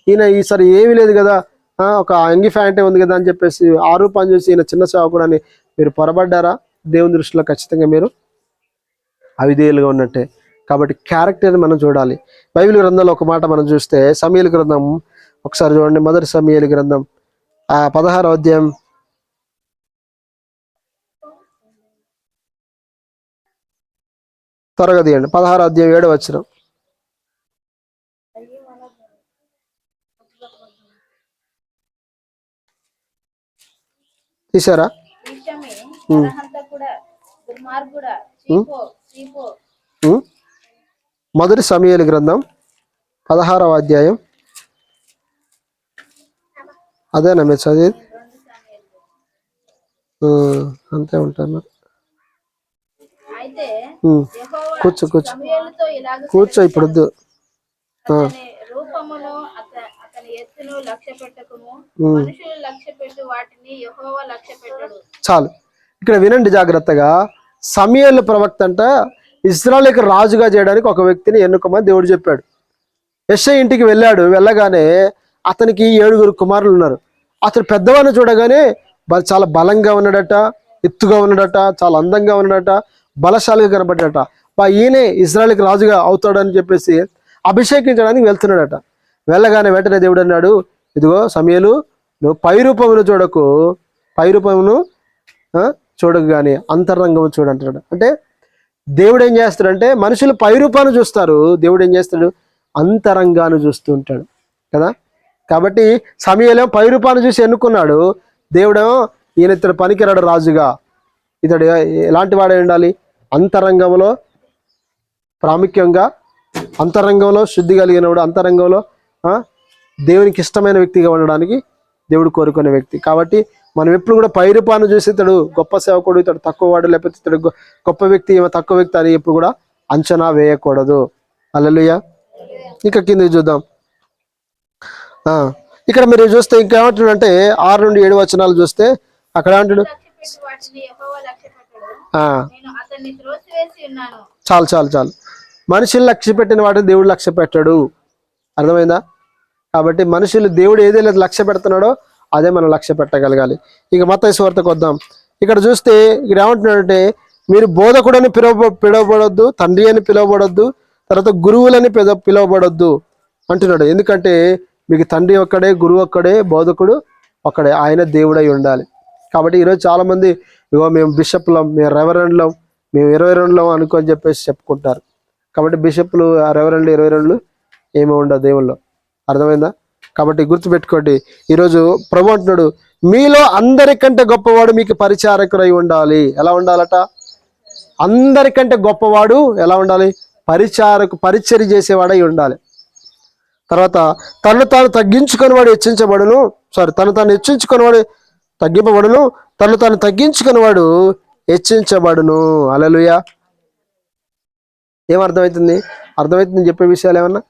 ఈయన ఈసారి ఏమీ లేదు కదా, ఒక అంగి ఫ్యాంటే ఉంది కదా అని చెప్పేసి ఆ రూపాన్ని చూసి ఈయన చిన్న సేవకుడు అని మీరు పొరబడ్డారా? దేవుని దృష్టిలో ఖచ్చితంగా మీరు అవిధేయులుగా ఉన్నట్టే. కాబట్టి క్యారెక్టర్ని మనం చూడాలి. బైబిల్ గ్రంథంలో ఒక మాట మనం చూస్తే సమూయేలు గ్రంథం ఒకసారి చూడండి. మొదటి సమూయేలు గ్రంథం 16వ అధ్యాయం త్వరగా తీయండి. 16వ అధ్యాయం 7వ వచనం. తీసారా? మొదటి సమూయేలు గ్రంథం 16వ అధ్యాయం, అదేనా మీరు చదివి? అంతే ఉంటాను. కూర్చో కూర్చో కూర్చో, ఇప్పుడు వద్దు. చాలు. ఇక్కడ వినండి జాగ్రత్తగా. సమూయేలు ప్రవక్త అంట ఇశ్రాయేలుకి రాజుగా చేయడానికి ఒక వ్యక్తిని ఎన్నుకోమని దేవుడు చెప్పాడు. యెషయా ఇంటికి వెళ్ళాడు. వెళ్ళగానే అతనికి 7 కుమారులు ఉన్నారు. అతను పెద్దవాడిని చూడగానే చాలా బలంగా ఉన్నాడట, ఎత్తుగా ఉన్నాడట, చాలా అందంగా ఉన్నాడట, బలశాలిగా కనబడ్డట. ఈయనే ఇశ్రాయేలుకి రాజుగా అవుతాడని చెప్పేసి అభిషేకించడానికి వెళ్తున్నాడట. వెళ్ళగానే వెంటనే దేవుడు అన్నాడు, ఇదిగో సమూయేలు, నువ్వు పై రూపమును చూడకు, పై రూపమును చూడకు కానీ అంతరంగము చూడంటాడు. అంటే దేవుడు ఏం చేస్తాడంటే మనుషులు పై రూపాన్ని చూస్తారు, దేవుడు ఏం చేస్తాడు అంతరంగాన్ని చూస్తూ ఉంటాడు కదా. కాబట్టి సమూయేలు పై రూపాన్ని చూసి ఎన్నుకున్నాడు. దేవుడేమో ఈయన ఇతడు పనికిరాడు రాజుగా, ఇతడు ఎలాంటి వాడే ఉండాలి, అంతరంగంలో ప్రాముఖ్యంగా, అంతరంగంలో శుద్ధి కలిగినవాడు, అంతరంగంలో దేవునికి ఇష్టమైన వ్యక్తిగా ఉండడానికి దేవుడు కోరుకునే వ్యక్తి. కాబట్టి మనం ఎప్పుడు కూడా పై రూపాన్ని చూసి ఇతడు గొప్ప సేవకుడు, ఇతడు తక్కువ వాడు, లేకపోతే ఇతడు గొప్ప వ్యక్తి, తక్కువ వ్యక్తి అని ఎప్పుడు కూడా అంచనా వేయకూడదు. హల్లెలూయా. ఇంకా కిందకి చూద్దాం. ఇక్కడ మీరు చూస్తే ఇంకా ఏమంటాడు అంటే 6 నుండి 7 వచనాలు చూస్తే అక్కడ ఏమంటాడు, చాలు చాలు చాలు, మనుషులు లక్ష్య పెట్టిన వాటిని దేవుడు లక్ష్య పెట్టాడు. అర్థమైందా? కాబట్టి మనుషులు దేవుడు ఏదైతే లక్ష్య పెడుతున్నాడో అదే మనం లక్ష్య పెట్టగలగాలి. ఇక మత్తయి సువార్తకు వద్దాం. ఇక్కడ చూస్తే ఇక్కడ ఏమంటున్నాడంటే మీరు బోధకుడని పిలువబడొద్దు, తండ్రి అని పిలువబడొద్దు, తర్వాత గురువులని పిలువబడొద్దు అంటున్నాడు. ఎందుకంటే మీకు తండ్రి ఒక్కడే, గురువు ఒక్కడే, బోధకుడు ఒక్కడే, ఆయన దేవుడై ఉండాలి. కాబట్టి ఈరోజు చాలామంది ఇగో మేము బిషప్లం, మేము రెవరెండ్లం, మేము 22లం అనుకొని చెప్పేసి చెప్పుకుంటారు. కాబట్టి బిషప్లు, రెవరెండ్లు, 22లు ఏమీ ఉండదు దేవుల్లో. అర్థమైందా? కాబట్టి గుర్తుపెట్టుకోండి. ఈరోజు ప్రభు అంటున్నాడు మీలో అందరికంటే గొప్పవాడు మీకు పరిచారకుడై ఉండాలి. ఎలా ఉండాలట? అందరికంటే గొప్పవాడు ఎలా ఉండాలి? పరిచర్య చేసేవాడై ఉండాలి. తర్వాత తను తాను తగ్గించుకునేవాడు హెచ్చించబడును, తను తాను హెచ్చించుకునేవాడు తగ్గింపబడును, తను తాను తగ్గించుకునేవాడు హెచ్చించబడును. హల్లెలూయా. ఏమర్థమవుతుంది? అర్థమవుతుంది చెప్పే విషయాలు ఏమన్నా?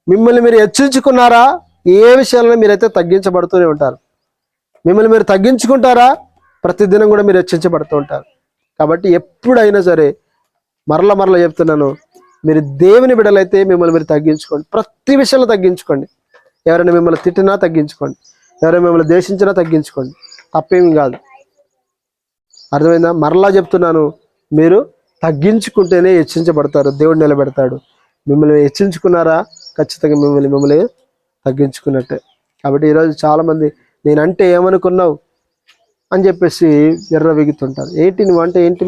మిమ్మల్ని మీరు హెచ్చించుకున్నారా? ఏ విషయాల్లో మీరైతే తగ్గించబడుతూనే ఉంటారు. మిమ్మల్ని మీరు తగ్గించుకుంటారా? ప్రతిదినం కూడా మీరు హెచ్చించబడుతూ ఉంటారు. కాబట్టి ఎప్పుడైనా సరే మరల చెప్తున్నాను, మీరు దేవుని బిడ్డలైతే మిమ్మల్ని మీరు తగ్గించుకోండి. ప్రతి విషయంలో తగ్గించుకోండి. ఎవరైనా మిమ్మల్ని తిట్టినా తగ్గించుకోండి, ఎవరైనా మిమ్మల్ని ద్వేషించినా తగ్గించుకోండి, తప్పేమి కాదు. అర్థమైందా? మరలా చెప్తున్నాను, మీరు తగ్గించుకుంటేనే హెచ్చించబడతారు, దేవుడు నిలబెడతాడు. మిమ్మల్ని హెచ్చించుకున్నారా? ఖచ్చితంగా మిమ్మల్ని తగ్గించుకున్నట్టే. కాబట్టి ఈరోజు చాలామంది నేనంటే ఏమనుకున్నావు అని చెప్పేసి ఎర్రవిగుతుంటారు. ఏంటి నువ్వు అంటే ఏంటి?